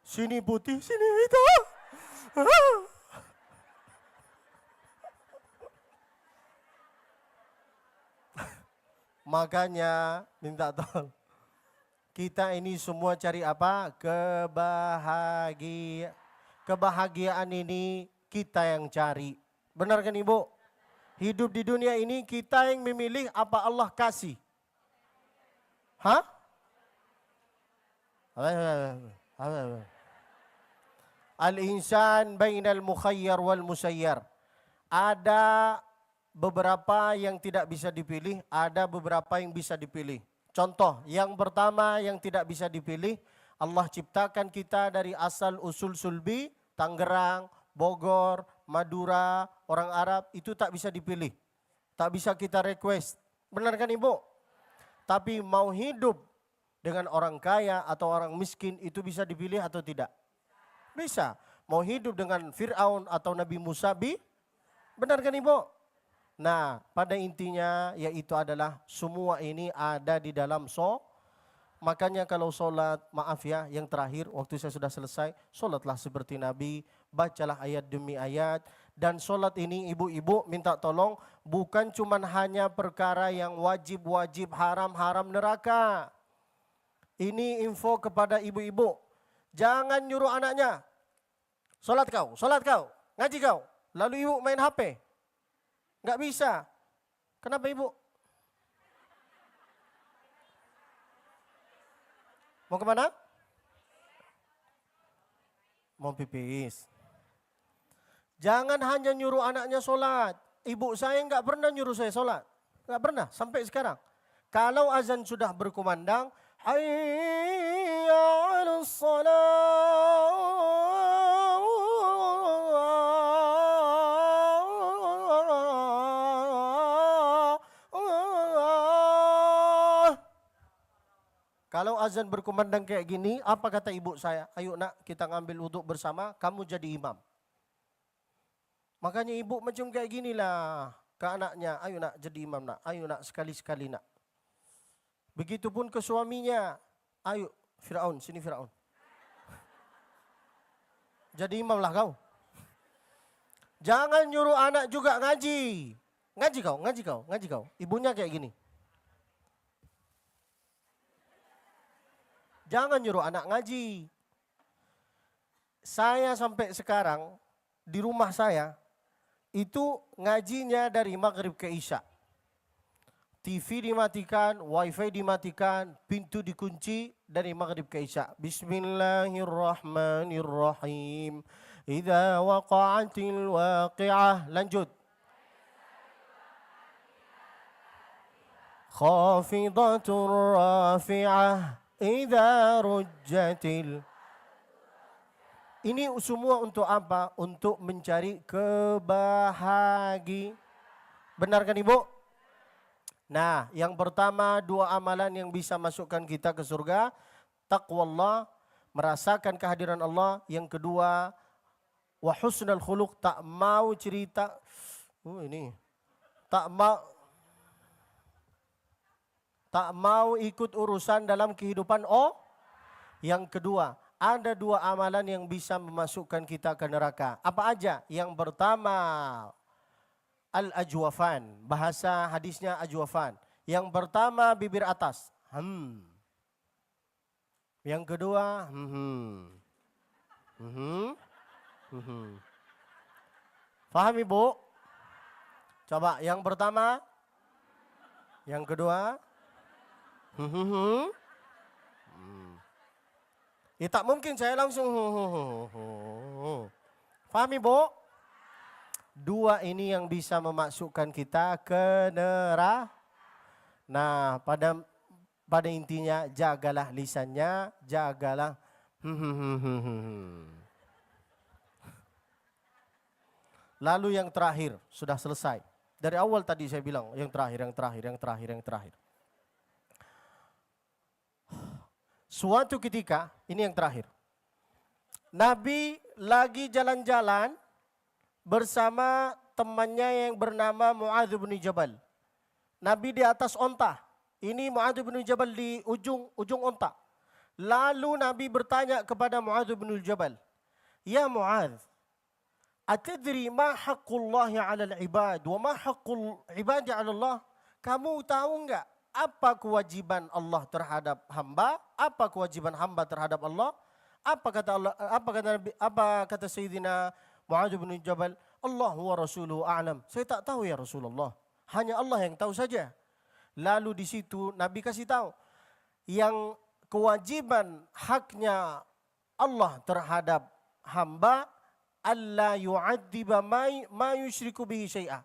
sini putih, sini hitam. Makanya minta tolong. Kita ini semua cari apa? Kebahagiaan ini kita yang cari. Benar kan Ibu? Hidup di dunia ini kita yang memilih apa Allah kasih. Hah? Al-insan bainal mukhayyar wal musayyar. Ada beberapa yang tidak bisa dipilih, ada beberapa yang bisa dipilih. Contoh, yang pertama yang tidak bisa dipilih, Allah ciptakan kita dari asal usul sulbi, Tangerang, Bogor, Madura, orang Arab, itu tak bisa dipilih. Tak bisa kita request. Benar kan Ibu? Tapi mau hidup dengan orang kaya atau orang miskin itu bisa dipilih atau tidak? Bisa. Mau hidup dengan Fir'aun atau Nabi Musa, benar kan Ibu? Nah, pada intinya yaitu adalah semua ini ada di dalam Makanya kalau sholat, maaf ya, yang terakhir waktu saya sudah selesai, sholatlah seperti Nabi, bacalah ayat demi ayat. Dan solat ini ibu-ibu minta tolong bukan cuma hanya perkara yang wajib-wajib, haram-haram neraka. Ini info kepada ibu-ibu. Jangan nyuruh anaknya, solat kau, ngaji kau. Lalu ibu main HP. Nggak bisa. Kenapa ibu? Mau kemana? Mau pipis. Jangan hanya nyuruh anaknya solat. Ibu saya nggak pernah nyuruh saya solat. Nggak pernah, sampai sekarang. Kalau azan sudah berkumandang, hayya 'alas shalah. Kalau azan berkumandang kayak gini, apa kata ibu saya? Ayo nak, kita ngambil wudhu bersama, kamu jadi imam. Makanya ibu macam kayak ginilah ke anaknya, ayo nak jadi imam nak, ayo nak sekali-sekali nak. Begitupun ke suaminya, ayo Firaun, sini Firaun. Jadi imam lah kau. Jangan nyuruh anak juga ngaji. Ngaji kau. Ibunya kayak gini. Jangan nyuruh anak ngaji. Saya sampai sekarang di rumah saya itu ngajinya dari maghrib ke isya. TV dimatikan, wifi dimatikan, pintu dikunci dari maghrib ke isya. Bismillahirrahmanirrahim. Idza waqa'atil waqi'ah. Lanjut. Khafidatur rafi'ah. Idza rujjatil. Ini semua untuk apa? Untuk mencari kebahagiaan. Benar kan ibu? Nah, yang pertama dua amalan yang bisa masukkan kita ke surga. Taqwallah, merasakan kehadiran Allah. Yang kedua, wa husnul khuluq, tak mau cerita. Tak mau ikut urusan dalam kehidupan. Yang kedua, ada dua amalan yang bisa memasukkan kita ke neraka. Apa aja? Yang pertama, al-ajwafan. Bahasa hadisnya ajwafan. Yang pertama, bibir atas. Yang kedua, Faham ibu? Coba yang pertama. Yang kedua. Ya tak mungkin saya langsung. Faham ibu? Dua ini yang bisa memasukkan kita ke neraka. Nah, pada intinya jagalah lisannya, jagalah. Lalu yang terakhir, sudah selesai. Dari awal tadi saya bilang yang terakhir. Suatu ketika, ini yang terakhir. Nabi lagi jalan-jalan bersama temannya yang bernama Mu'adz bin Jabal. Nabi di atas onta. Ini Mu'adz bin Jabal di ujung onta. Lalu Nabi bertanya kepada Mu'adz bin Jabal, "Ya Mu'adz, atadri ma haqqullahi 'alal ibad wa ma haqqul ibadi 'ala Allah?" Kamu tahu enggak apa kewajiban Allah terhadap hamba? Apa kewajiban hamba terhadap Allah? Apa kata Allah? Apa kata Sayyidina Mu'adz bin Jabal? Allah wa rasuluhu a'lam. Saya tak tahu ya Rasulullah. Hanya Allah yang tahu saja. Lalu di situ Nabi kasih tahu yang kewajiban haknya Allah terhadap hamba, alla yu'adziba ma yusyriku bihi syai'a.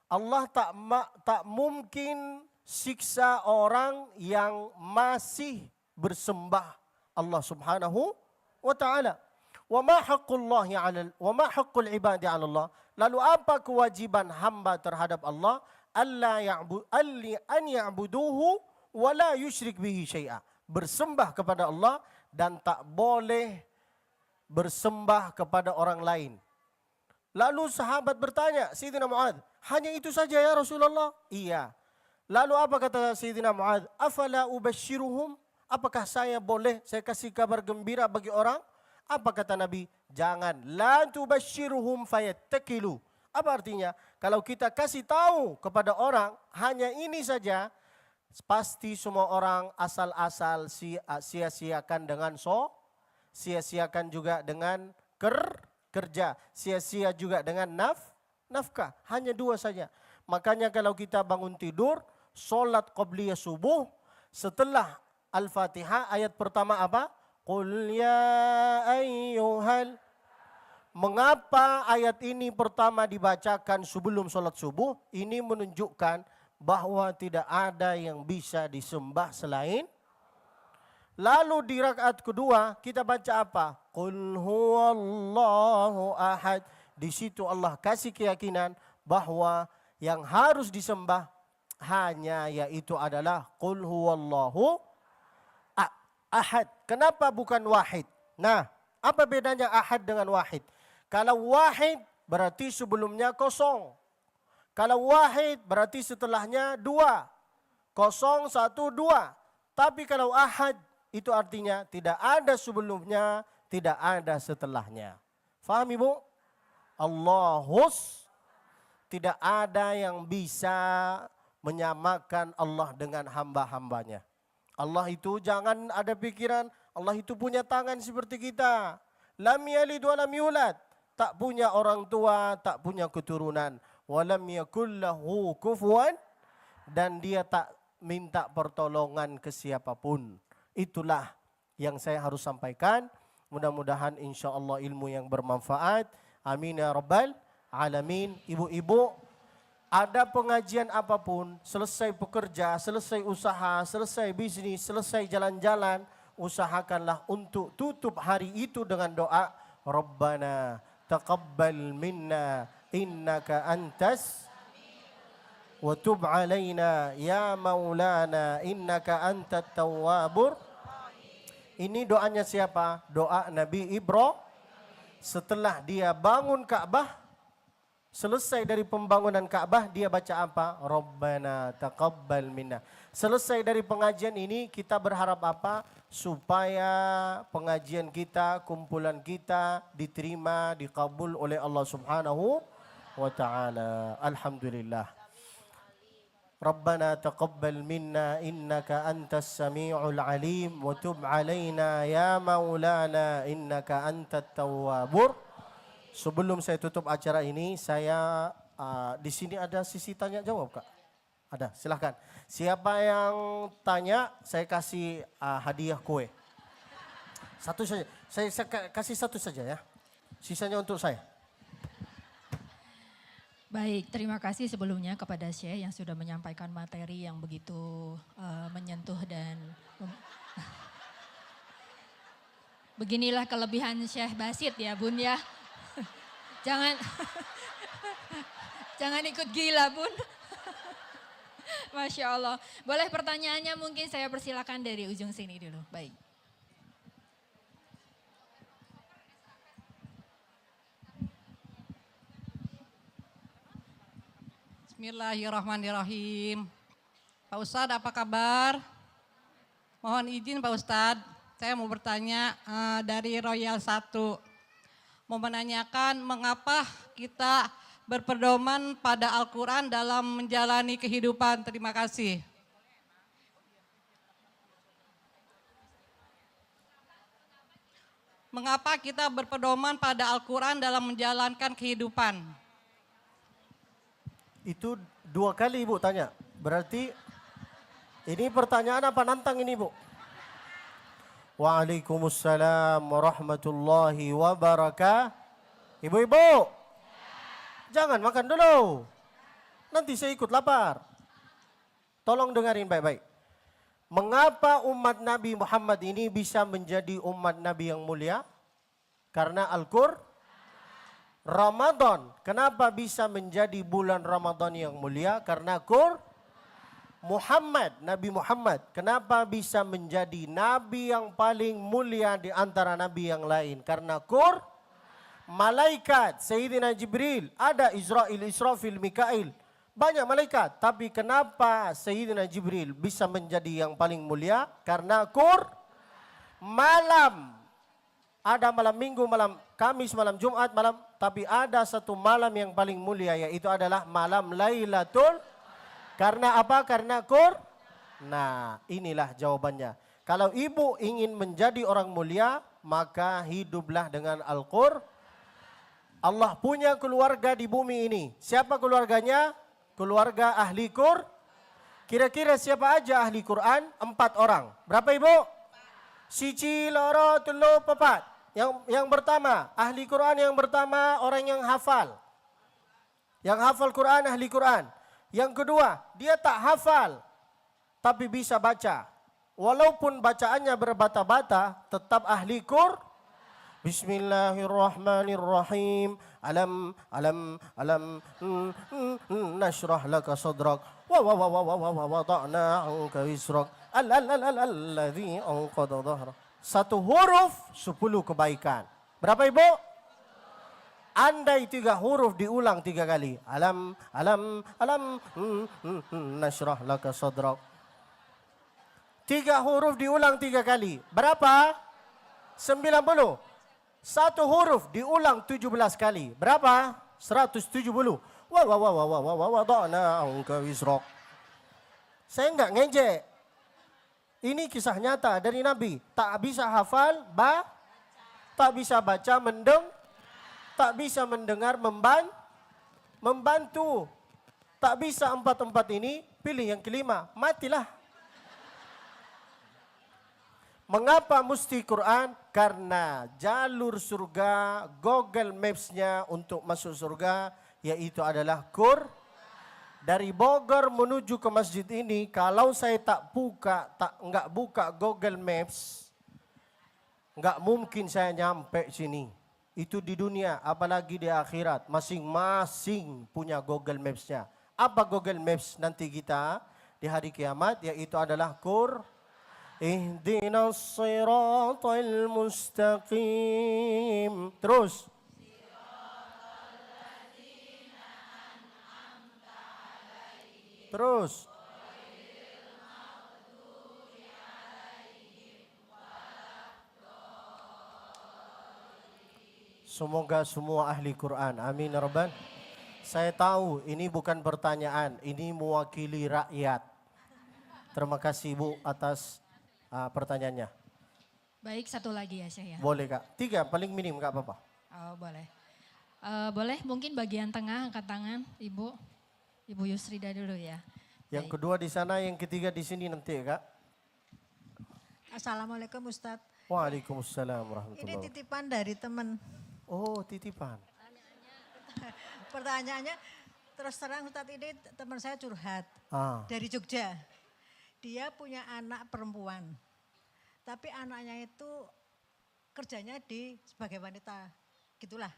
Allah tak mungkin siksa orang yang masih bersembah Allah Subhanahu wa taala. Wa ma haqqul ibadi 'ala Allah. Lalu apa kewajiban hamba terhadap Allah? An ya'buduhu wa la yusyrik bihi syai'a. Bersembah kepada Allah dan tak boleh bersembah kepada orang lain. Lalu sahabat bertanya, Sayyidina Mu'adz, hanya itu saja ya Rasulullah? Iya. Lalu apa kata Sayyidina Mu'adz? Afala ubashiruhum? Apakah saya kasih kabar gembira bagi orang? Apa kata Nabi? Jangan. La tubashshirhum fayattakilu. Apa artinya? Kalau kita kasih tahu kepada orang hanya ini saja, pasti semua orang asal-asal sia-siakan dengan sia-siakan juga dengan kerja, sia-sia juga dengan nafkah. Hanya dua saja. Makanya kalau kita bangun tidur, solat qabliyah subuh, setelah Al-Fatihah ayat pertama apa? Qul ya ayyuhal. Mengapa ayat ini pertama dibacakan sebelum sholat subuh? Ini menunjukkan bahwa tidak ada yang bisa disembah selain. Lalu di rakaat kedua kita baca apa? Qul huwallahu ahad. Di situ Allah kasih keyakinan bahwa yang harus disembah hanya yaitu adalah Qul huwallahu ahad. Kenapa bukan wahid? Nah, apa bedanya ahad dengan wahid? Kalau wahid berarti sebelumnya kosong. Kalau wahid berarti setelahnya dua. Kosong, satu, dua. Tapi kalau ahad itu artinya tidak ada sebelumnya, tidak ada setelahnya. Faham Ibu? Allahus, tidak ada yang bisa menyamakan Allah dengan hamba-hambanya. Allah itu jangan ada pikiran, Allah itu punya tangan seperti kita. Lam yalid wa lam yulad. Tak punya orang tua, tak punya keturunan. Walam yakul lahu kufuwan. Dan dia tak minta pertolongan ke siapapun. Itulah yang saya harus sampaikan. Mudah-mudahan insya Allah ilmu yang bermanfaat. Amin ya rabbal alamin. Ibu-ibu, ada pengajian apapun, selesai bekerja, selesai usaha, selesai bisnis, selesai jalan-jalan, usahakanlah untuk tutup hari itu dengan doa Rabbana taqabbal minna innaka antas wa tub alaina ya maulana innaka antat tawwabur. Ini doanya siapa? Doa Nabi Ibrahim setelah dia bangun Ka'bah. Selesai dari pembangunan Ka'bah, dia baca apa? Rabbana taqabbal minna. Selesai dari pengajian ini, kita berharap apa? Supaya pengajian kita, kumpulan kita diterima, dikabul oleh Allah Subhanahu wa ta'ala. Alhamdulillah. Rabbana taqabbal minna innaka antas sami'ul alim wa tub alaina ya maulana innaka antat tawwabur. Sebelum saya tutup acara ini, saya di sini ada sisi tanya jawab, Kak. Ada, silahkan. Siapa yang tanya, saya kasih hadiah kue. Satu saja, saya kasih satu saja ya. Sisanya untuk saya. Baik, terima kasih sebelumnya kepada Syekh yang sudah menyampaikan materi yang begitu menyentuh dan beginilah kelebihan Syekh Basit ya Bun ya. Jangan ikut gila Bun. Masya Allah. Boleh pertanyaannya mungkin saya persilakan dari ujung sini dulu. Baik. Bismillahirrahmanirrahim. Pak Ustadz apa kabar? Mohon izin Pak Ustadz, saya mau bertanya dari Royal 1. Mau menanyakan mengapa kita berpedoman pada Al-Quran dalam menjalani kehidupan. Terima kasih. Mengapa kita berpedoman pada Al-Quran dalam menjalankan kehidupan? Itu 2 kali Ibu tanya. Berarti ini pertanyaan apa nantang ini Bu? Waalaikumsalam warahmatullahi wabarakatuh. Ibu-ibu, jangan makan dulu. Nanti saya ikut lapar. Tolong dengarin baik-baik. Mengapa umat Nabi Muhammad ini bisa menjadi umat Nabi yang mulia? Karena Al-Qur'an. Ramadan, kenapa bisa menjadi bulan Ramadan yang mulia? Karena Muhammad, Nabi Muhammad, kenapa bisa menjadi Nabi yang paling mulia di antara Nabi yang lain? Karena malaikat, Sayyidina Jibril, ada Israel, Israfil, Mikail, banyak malaikat. Tapi kenapa Sayyidina Jibril bisa menjadi yang paling mulia? Karena malam. ada malam Minggu, malam Kamis, malam Jumat, malam, tapi ada satu malam yang paling mulia, yaitu adalah malam Lailatul. Karena apa? Karena Nah, inilah jawabannya. Kalau ibu ingin menjadi orang mulia, maka hiduplah dengan Al-Qur'an. Allah punya keluarga di bumi ini. Siapa keluarganya? Keluarga ahli Qur'an. Kira-kira siapa aja ahli Quran? 4 orang. Berapa ibu? Siji, loro, telu, papat. Yang pertama, ahli Quran yang pertama orang yang hafal. Yang hafal Quran, ahli Quran. Yang kedua, dia tak hafal, tapi bisa baca. Walaupun bacaannya berbata-bata, tetap ahli Qur'an. Bismillahirrahmanirrahim. Alam nashrah laka sadrak wa wada'na 'anka wisrak. Alladzi anqadha dhahrak. Satu huruf 10 kebaikan. Berapa ibu? Andai 3 huruf diulang 3 kali. Alam nashrah laka sadrak. 3 huruf diulang 3 kali. Berapa? 90. Satu huruf diulang 17 kali. Berapa? 170. Wa wada'na 'anka wisrak. Saya enggak ngejek. Ini kisah nyata dari Nabi. Tak bisa hafal, tak bisa baca, tak bisa mendengar, membantu. Tak bisa 4 ini, pilih yang kelima, matilah. Mengapa mesti Quran? Karena jalur surga, Google Maps-nya untuk masuk surga, yaitu adalah Quran. Dari Bogor menuju ke masjid ini, kalau saya enggak buka Google Maps, enggak mungkin saya nyampe sini. Itu di dunia, apalagi di akhirat. Masing-masing punya Google Maps-nya. Apa Google Maps nanti kita di hari kiamat? Yaitu adalah Quran. Ihdinas siratal mustaqim. Terus. Terus. Semoga semua ahli Quran. Amin ya Rabbal. Saya tahu ini bukan pertanyaan, ini mewakili rakyat. Terima kasih Bu atas pertanyaannya. Baik, satu lagi ya Syekh ya. Boleh Kak. 3 paling minim Kak apa-apa. Oh, boleh. Boleh mungkin bagian tengah angkat tangan Ibu. Ibu Yusrida dulu ya. Yang Baik. kedua di sana, yang ketiga di sini nanti Kak. Assalamualaikum Ustadz. Waalaikumsalam Ini warahmatullahi wabarakatuh. titipan dari teman. Oh, titipan. Pertanyaannya, terus terang Ustadz, ini teman saya curhat dari Jogja. Dia punya anak perempuan. Tapi anaknya itu kerjanya sebagai wanita. Gitulah.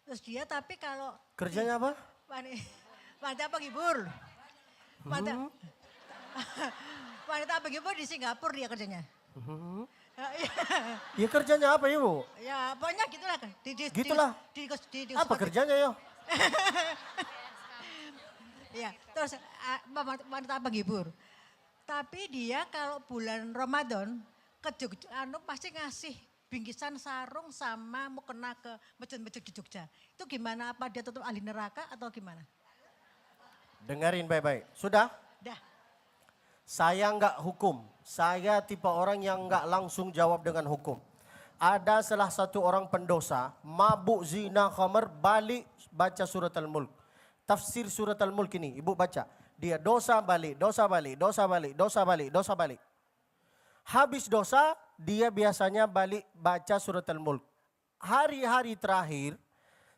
Terus dia tapi kalau... Kerjanya apa? Wanita penghibur. Wanita penghibur di Singapura dia kerjanya. Ya kerjanya apa Ibu? Ya pokoknya gitulah. Gitulah. Apa kerjanya yo? Ya, terus wanita penghibur. Tapi dia kalau bulan Ramadan ke Jogja, pasti ngasih bingkisan sarung sama mukena ke masjid-masjid di Jogja. Itu gimana? Apa dia tetap ahli neraka atau gimana? Dengarin baik-baik. Sudah? Dah. Saya enggak hukum. Saya tipe orang yang enggak langsung jawab dengan hukum. Ada salah satu orang pendosa, mabuk zina khamar, balik baca surat Al-Mulk. Tafsir surat Al-Mulk ini, Ibu baca. Dia dosa balik, dosa balik, dosa balik, dosa balik, dosa balik. Habis dosa, dia biasanya balik baca surat Al-Mulk. Hari-hari terakhir,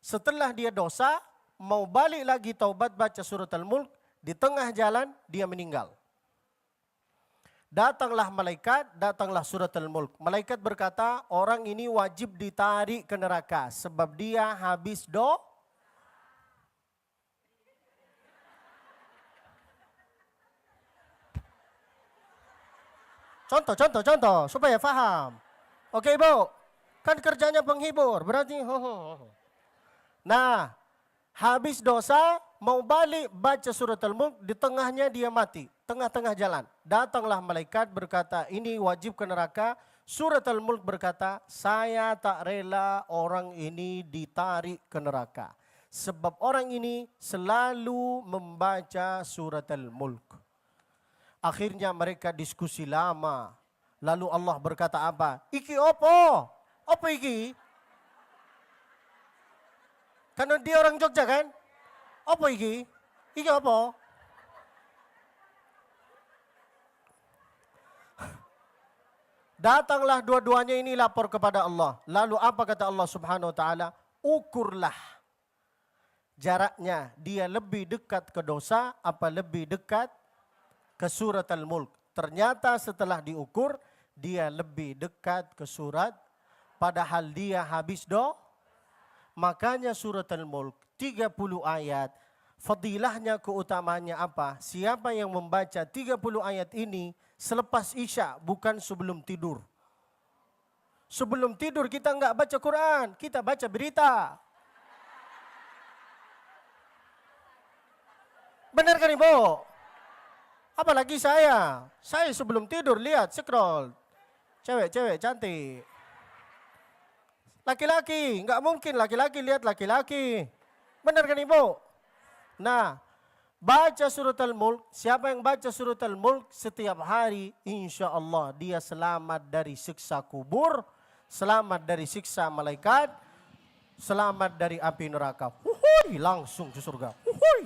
setelah dia dosa, mau balik lagi taubat baca surat Al-Mulk, di tengah jalan dia meninggal. Datanglah malaikat, datanglah surat Al-Mulk. Malaikat berkata, orang ini wajib ditarik ke neraka sebab dia habis Contoh, supaya faham. Oke Ibu, kan kerjanya penghibur, berarti Nah, habis dosa, mau balik baca surat Al-Mulk, di tengahnya dia mati, tengah-tengah jalan. Datanglah malaikat berkata, ini wajib ke neraka Surat Al-Mulk berkata, saya tak rela orang ini ditarik ke neraka. Sebab orang ini selalu membaca surat Al-Mulk. Akhirnya mereka diskusi lama. Lalu Allah berkata apa? Iki opo? Apa iki? Karena dia orang Jogja kan? Apa iki? Iki apa? Datanglah dua-duanya ini lapor kepada Allah. Lalu apa kata Allah Subhanahu wa taala? Ukurlah jaraknya. Dia lebih dekat ke dosa apa lebih dekat ke surat Al-Mulk. Ternyata setelah diukur dia lebih dekat ke surat padahal dia habis Makanya surat Al-Mulk 30 ayat. Fadilahnya, keutamaannya apa? Siapa yang membaca 30 ayat ini selepas Isya, bukan sebelum tidur. Sebelum tidur kita enggak baca Quran, kita baca berita. Benar kan Ibu? Apalagi saya sebelum tidur lihat, scroll. Cewek-cewek cantik. Laki-laki, enggak mungkin laki-laki lihat laki-laki. Benar kan Ibu? Nah, baca surat Al-Mulk, siapa yang baca surat Al-Mulk setiap hari, insya Allah dia selamat dari siksa kubur, selamat dari siksa malaikat, selamat dari api neraka. Huhui, langsung ke surga. Huhui.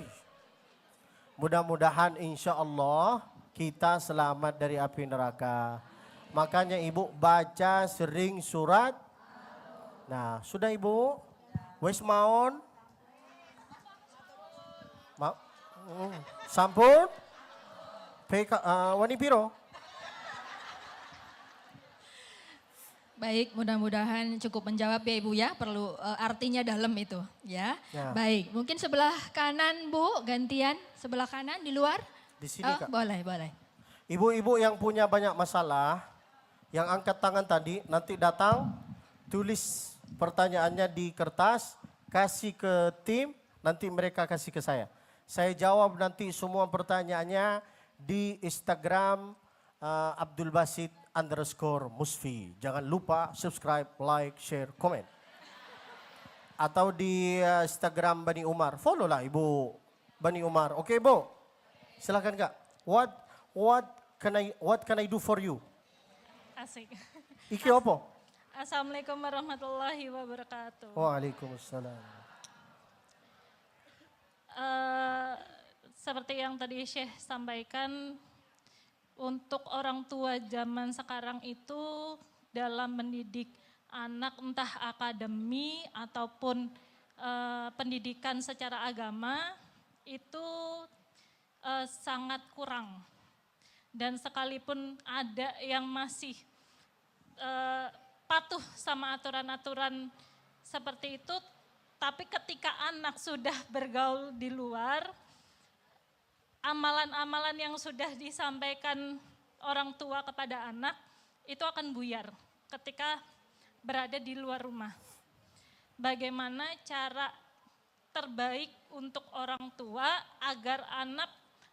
Mudah-mudahan insya Allah kita selamat dari api neraka. Makanya Ibu baca sering surat. Nah, sudah Ibu? Wes maun? Sampun? Wani piro? Baik, mudah-mudahan cukup menjawab ya Ibu ya, perlu artinya dalam itu ya. Ya. Baik, mungkin sebelah kanan Bu, gantian sebelah kanan di luar. Di sini Kak. Boleh, boleh. Ibu-ibu yang punya banyak masalah, yang angkat tangan tadi, nanti datang, tulis pertanyaannya di kertas, kasih ke tim, nanti mereka kasih ke saya. Saya jawab nanti semua pertanyaannya di Instagram Abdul Basit _Musfi. Jangan lupa subscribe, like, share, komen. Atau di Instagram Bani Umar. Follow lah Ibu Bani Umar. Oke Bu? Silakan Kak. What can I do for you? Asik. Iki apa? Assalamualaikum warahmatullahi wabarakatuh. Waalaikumsalam. Seperti yang tadi Syekh sampaikan, untuk orang tua zaman sekarang itu dalam mendidik anak entah akademi ataupun pendidikan secara agama itu sangat kurang. Dan sekalipun ada yang masih patuh sama aturan-aturan seperti itu, tapi ketika anak sudah bergaul di luar, amalan-amalan yang sudah disampaikan orang tua kepada anak itu akan buyar ketika berada di luar rumah. Bagaimana cara terbaik untuk orang tua agar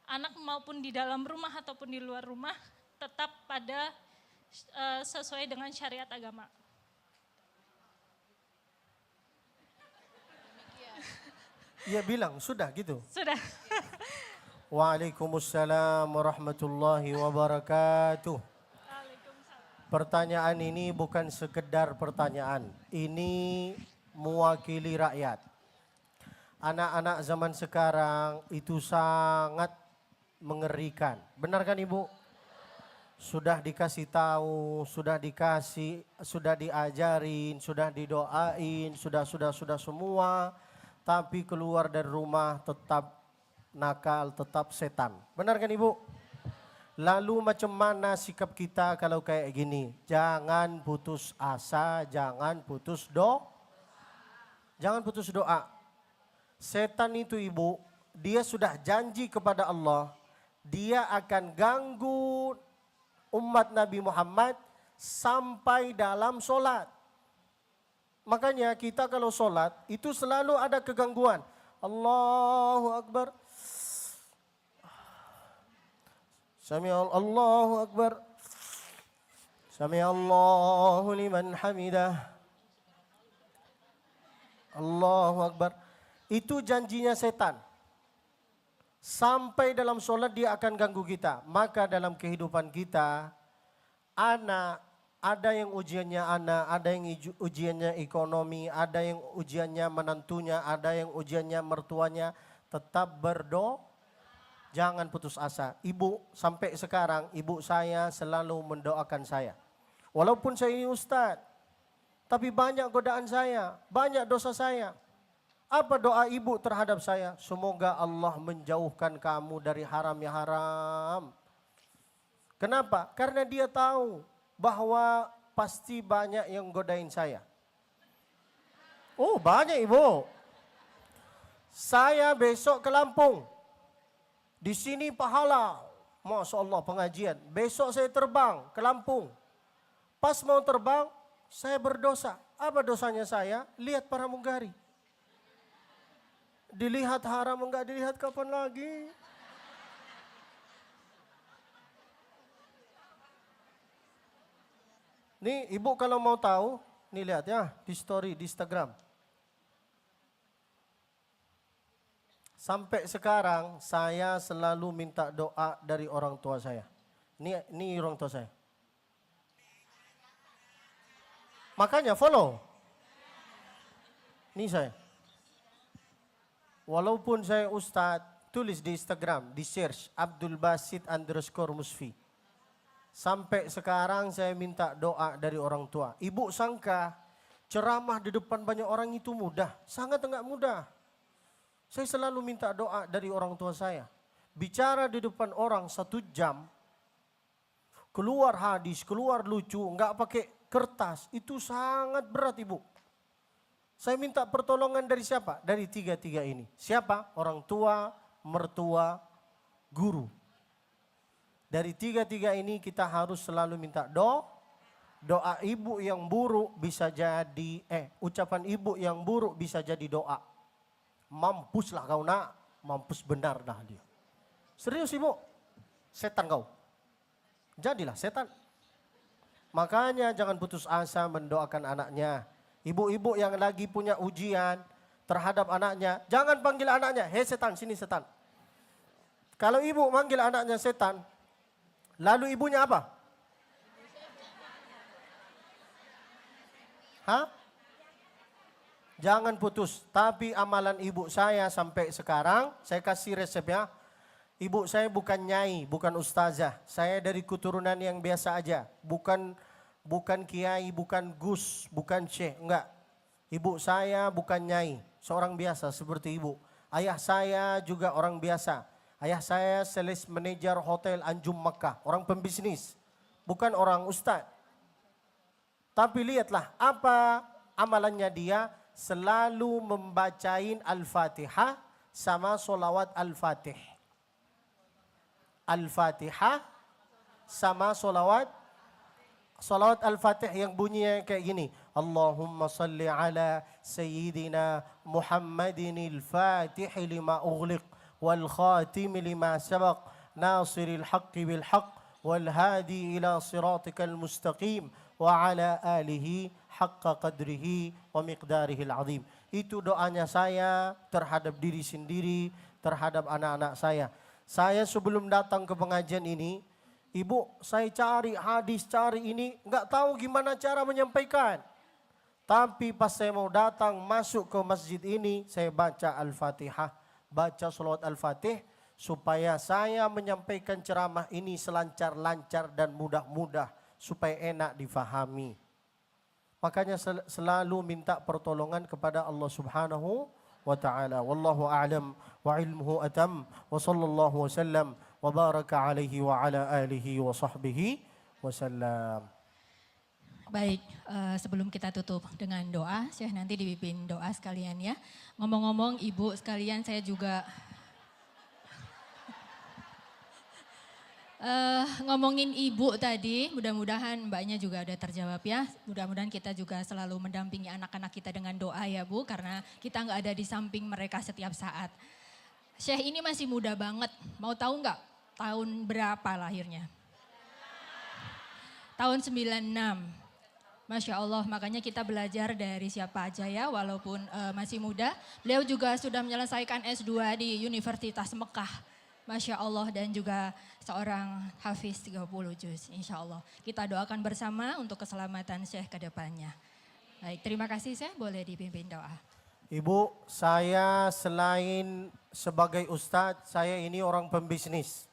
anak maupun di dalam rumah ataupun di luar rumah tetap pada sesuai dengan syariat agama. Iya bilang, sudah gitu. Sudah. Waalaikumsalam warahmatullahi wabarakatuh. Pertanyaan ini bukan sekedar pertanyaan. Ini mewakili rakyat. Anak-anak zaman sekarang itu sangat mengerikan. Benar kan Ibu? Sudah dikasih tahu, sudah diajarin, sudah didoain, sudah semua. Tapi keluar dari rumah tetap nakal, tetap setan. Benar kan Ibu? Lalu macam mana sikap kita kalau kayak gini? Jangan putus asa, jangan putus doa. Jangan putus doa. Setan itu Ibu, dia sudah janji kepada Allah, dia akan ganggu umat Nabi Muhammad sampai dalam solat. Makanya kita kalau sholat itu selalu ada kegangguan. Allahu Akbar. Allahu Akbar. Sami'allahu liman hamidah. Allahu Akbar. Itu janjinya setan. Sampai dalam sholat dia akan ganggu kita. Maka dalam kehidupan kita, ada yang ujiannya anak, ada yang ujiannya ekonomi, ada yang ujiannya menantunya, ada yang ujiannya mertuanya. Tetap berdoa, jangan putus asa. Ibu sampai sekarang, ibu saya selalu mendoakan saya. Walaupun saya ini ustaz, tapi banyak godaan saya, banyak dosa saya. Apa doa ibu terhadap saya? Semoga Allah menjauhkan kamu dari haram yang haram. Kenapa? Karena dia tahu bahwa pasti banyak yang godain saya. Oh banyak ibu. Saya besok ke Lampung. Di sini pahala. Masya Allah pengajian. Besok saya terbang ke Lampung. Pas mau terbang, saya berdosa. Apa dosanya saya? Lihat para mungkari. Dilihat haram, enggak dilihat kapan lagi? Nih ibu kalau mau tahu, nih lihat ya di story di Instagram. Sampai sekarang saya selalu minta doa dari orang tua saya. Ini orang tua saya. Makanya follow. Ini saya. Walaupun saya ustadz, tulis di Instagram, di search Abdulbasit_Musfi. Sampai sekarang saya minta doa dari orang tua. Ibu sangka ceramah di depan banyak orang itu mudah. Sangat enggak mudah. Saya selalu minta doa dari orang tua saya. Bicara di depan orang 1 jam, keluar hadis, keluar lucu, enggak pakai kertas, itu sangat berat ibu. Saya minta pertolongan dari siapa? Dari 3 ini. Siapa? Orang tua, mertua, guru. Dari 3 ini kita harus selalu minta doa. Doa ibu yang buruk bisa jadi, ucapan ibu yang buruk bisa jadi doa. Mampuslah kau nak, mampus benar dah dia. Serius ibu, setan kau. Jadilah setan. Makanya jangan putus asa mendoakan anaknya. Ibu-ibu yang lagi punya ujian terhadap anaknya, jangan panggil anaknya, hei setan, sini setan. Kalau ibu manggil anaknya setan, lalu ibunya apa? Hah? Jangan putus, tapi amalan ibu saya sampai sekarang, saya kasih resepnya. Ibu saya bukan nyai, bukan ustazah. Saya dari keturunan yang biasa aja. Bukan kiai, bukan gus, bukan syekh, enggak. Ibu saya bukan nyai, seorang biasa seperti ibu. Ayah saya juga orang biasa. Ayah saya sales manager hotel Anjum Makkah, orang pembisnis. Bukan orang ustaz. Tapi lihatlah apa amalannya dia, selalu membacain Al-Fatihah sama solawat Al-Fatih. Al-Fatihah sama solawat Al-Fatih yang bunyinya kayak gini. Allahumma salli ala Sayyidina Muhammadin al-Fatih lima ughliq wal khatim lima sabaq nasiril haqqi bil haqq wal hadi ila siratikal mustaqim wa ala alihi haqqa qadrihi wa miqdarihil azim. Itu doanya saya terhadap diri sendiri, terhadap anak-anak saya. Saya sebelum datang ke pengajian ini, ibu saya cari hadis, cari ini, enggak tahu gimana cara menyampaikan. Tapi pas saya mau datang masuk ke masjid ini, saya baca Al-Fatihah, baca salawat Al-Fatih, supaya saya menyampaikan ceramah ini selancar-lancar dan mudah-mudah, supaya enak difahami. Makanya selalu minta pertolongan kepada Allah Subhanahu wa ta'ala. Wallahu a'lam wa ilmuhu atam wa sallallahu wasallam wa baraka alaihi wa ala alihi wa sahbihi wasallam. Baik, sebelum kita tutup dengan doa, Syekh nanti dipimpin doa sekalian ya. Ngomong-ngomong ibu sekalian, saya juga ngomongin ibu tadi, mudah-mudahan mbaknya juga udah terjawab ya. Mudah-mudahan kita juga selalu mendampingi anak-anak kita dengan doa ya Bu, karena kita nggak ada di samping mereka setiap saat. Syekh ini masih muda banget, mau tahu nggak tahun berapa lahirnya? tahun 96. Masya Allah, makanya kita belajar dari siapa aja ya, walaupun masih muda. Beliau juga sudah menyelesaikan S2 di Universitas Mekah. Masya Allah, dan juga seorang hafiz 30 juz, insya Allah. Kita doakan bersama untuk keselamatan Syekh ke depannya. Baik, terima kasih Syekh, boleh dipimpin doa. Ibu, saya selain sebagai ustadz, saya ini orang pembisnis.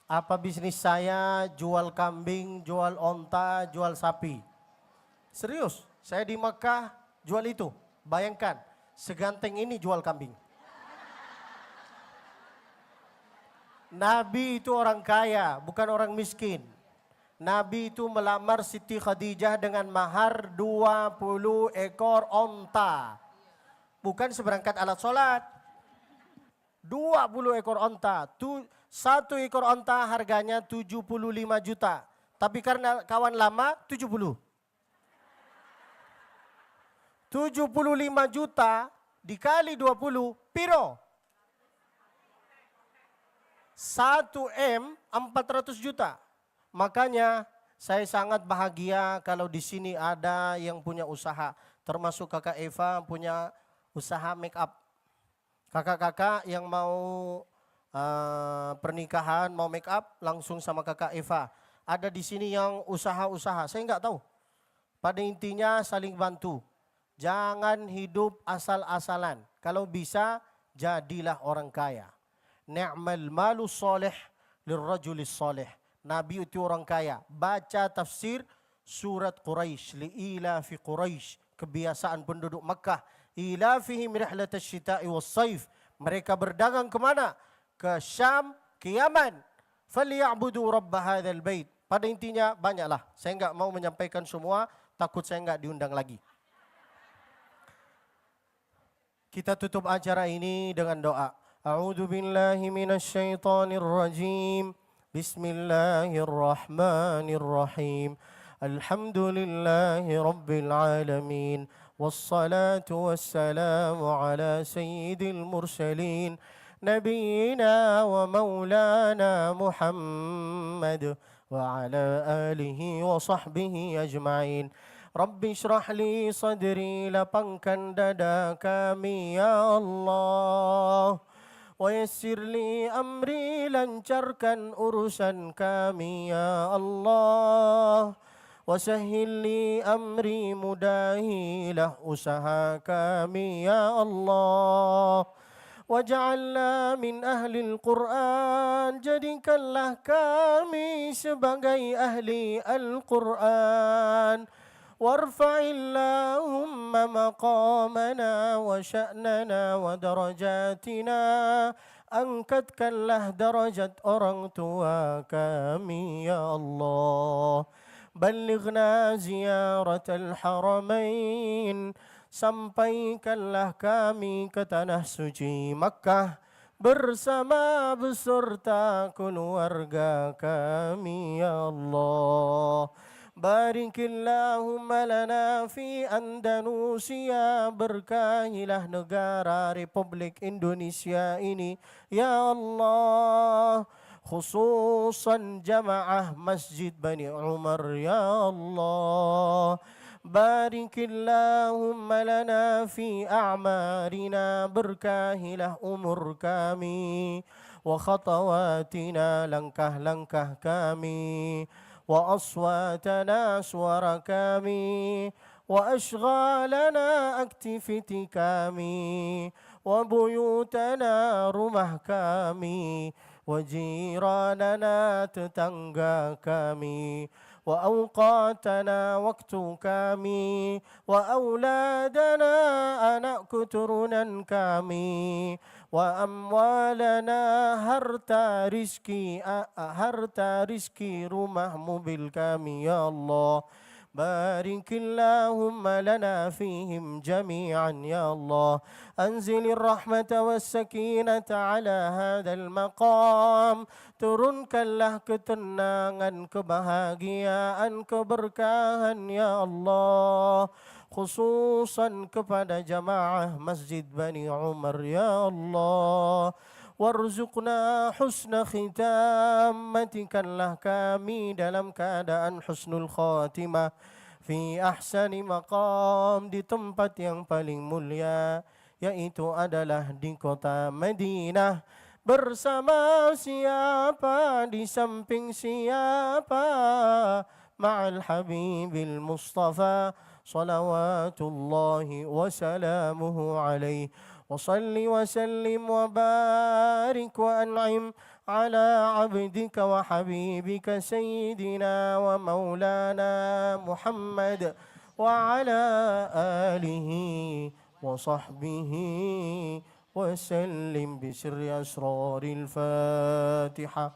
Apa bisnis saya? Jual kambing, jual onta, jual sapi. Serius, saya di Makkah jual itu. Bayangkan, seganteng ini jual kambing. Nabi itu orang kaya, bukan orang miskin. Nabi itu melamar Siti Khadijah dengan mahar 20 ekor onta. Bukan seberangkat alat sholat. 20 ekor onta. Satu ekor onta harganya 75 juta. Tapi karena kawan lama 70. 75 juta dikali 20, piro? 1 M 400 juta. Makanya saya sangat bahagia kalau di sini ada yang punya usaha. Termasuk kakak Eva punya usaha make up. Kakak-kakak yang mau pernikahan, mau make up, langsung sama kakak Eva. Ada di sini yang usaha-usaha, saya nggak tahu. Pada intinya saling bantu. Jangan hidup asal-asalan. Kalau bisa, jadilah orang kaya. Ni'mal malu soleh lirrajulis soleh. Nabi itu orang kaya. Baca tafsir surat Quraisy. Li'ila fi Quraisy. Kebiasaan penduduk Makkah. Ilafihim rihlata syita'i was-saif. Mereka berdagang kemana? Ke Syam, ke Yaman. Falyabudu rabba hadzal bait. Pada intinya banyaklah. Saya enggak mau menyampaikan semua, takut saya enggak diundang lagi. Kita tutup acara ini dengan doa. A'udzu billahi minasy syaithanir rajim. Bismillahirrahmanirrahim. Alhamdulillahi rabbil alamin. Wassalatu wassalamu ala sayyidil mursalin. Nabiyyina wa maulana Muhammad wa ala alihi wa sahbihi ajma'in. Rabbi syrah li sadri, lapangkan dada kami ya Allah. Wa yassir li amri, lancarkan urusan kami ya Allah. Wa sahhil li amri, mudahilah usaha kami ya Allah. Waj'alna min ahlil Qur'an, jadikanlah kami sebagai ahli Al-Quran. وارفع اللهم مقامنا وشأننا ودرجاتنا. Angkatkanlah derajat orang tua kami ya Allah. Balighna ziyaratal haramain. Sampaikanlah kami ke tanah suci Makkah bersama beserta keluarga kami ya Allah. Barikillahumma lana fi Andalusia. Berkahilah negara Republik Indonesia ini ya Allah. Khususan jamaah Masjid Bani Umar ya Allah. Barikillahumma lana fi a'marina. Berkahilah umur kami. Wa khatawatina, langkah-langkah kami. Wa aswatana, suara kami. Wa ashghalana, aktiviti kami. Wa buyutana, rumah kami. Wa jiranana, tetangga kami. Wa awqatana, waktu kami. Wa auladana, anak keturunan kami. Wa amwalana, harta rizki rumah mobil kami ya Allah. Barikillahumma lana fihim jami'an ya Allah. Anzilir rahmata was sakinata ala hadzal maqam. Turunkanlah ketenangan, kebahagiaan, keberkahan ya Allah. Khususan kepada jamaah Masjid Bani Umar ya Allah. warzuqna husna khitam, matikanlah kami dalam keadaan husnul khatimah, fi ahsani maqam, di tempat yang paling mulia, yaitu adalah di kota Madinah. Bersama siapa, di samping siapa, ma'al habibil mustafa, salawatullahi wa salamuhu alaih. وصل وسلم وبارك وأنعم على عبدك وحبيبك سيدنا ومولانا محمد وعلى آله وصحبه وسلم بسر أسرار الفاتحة.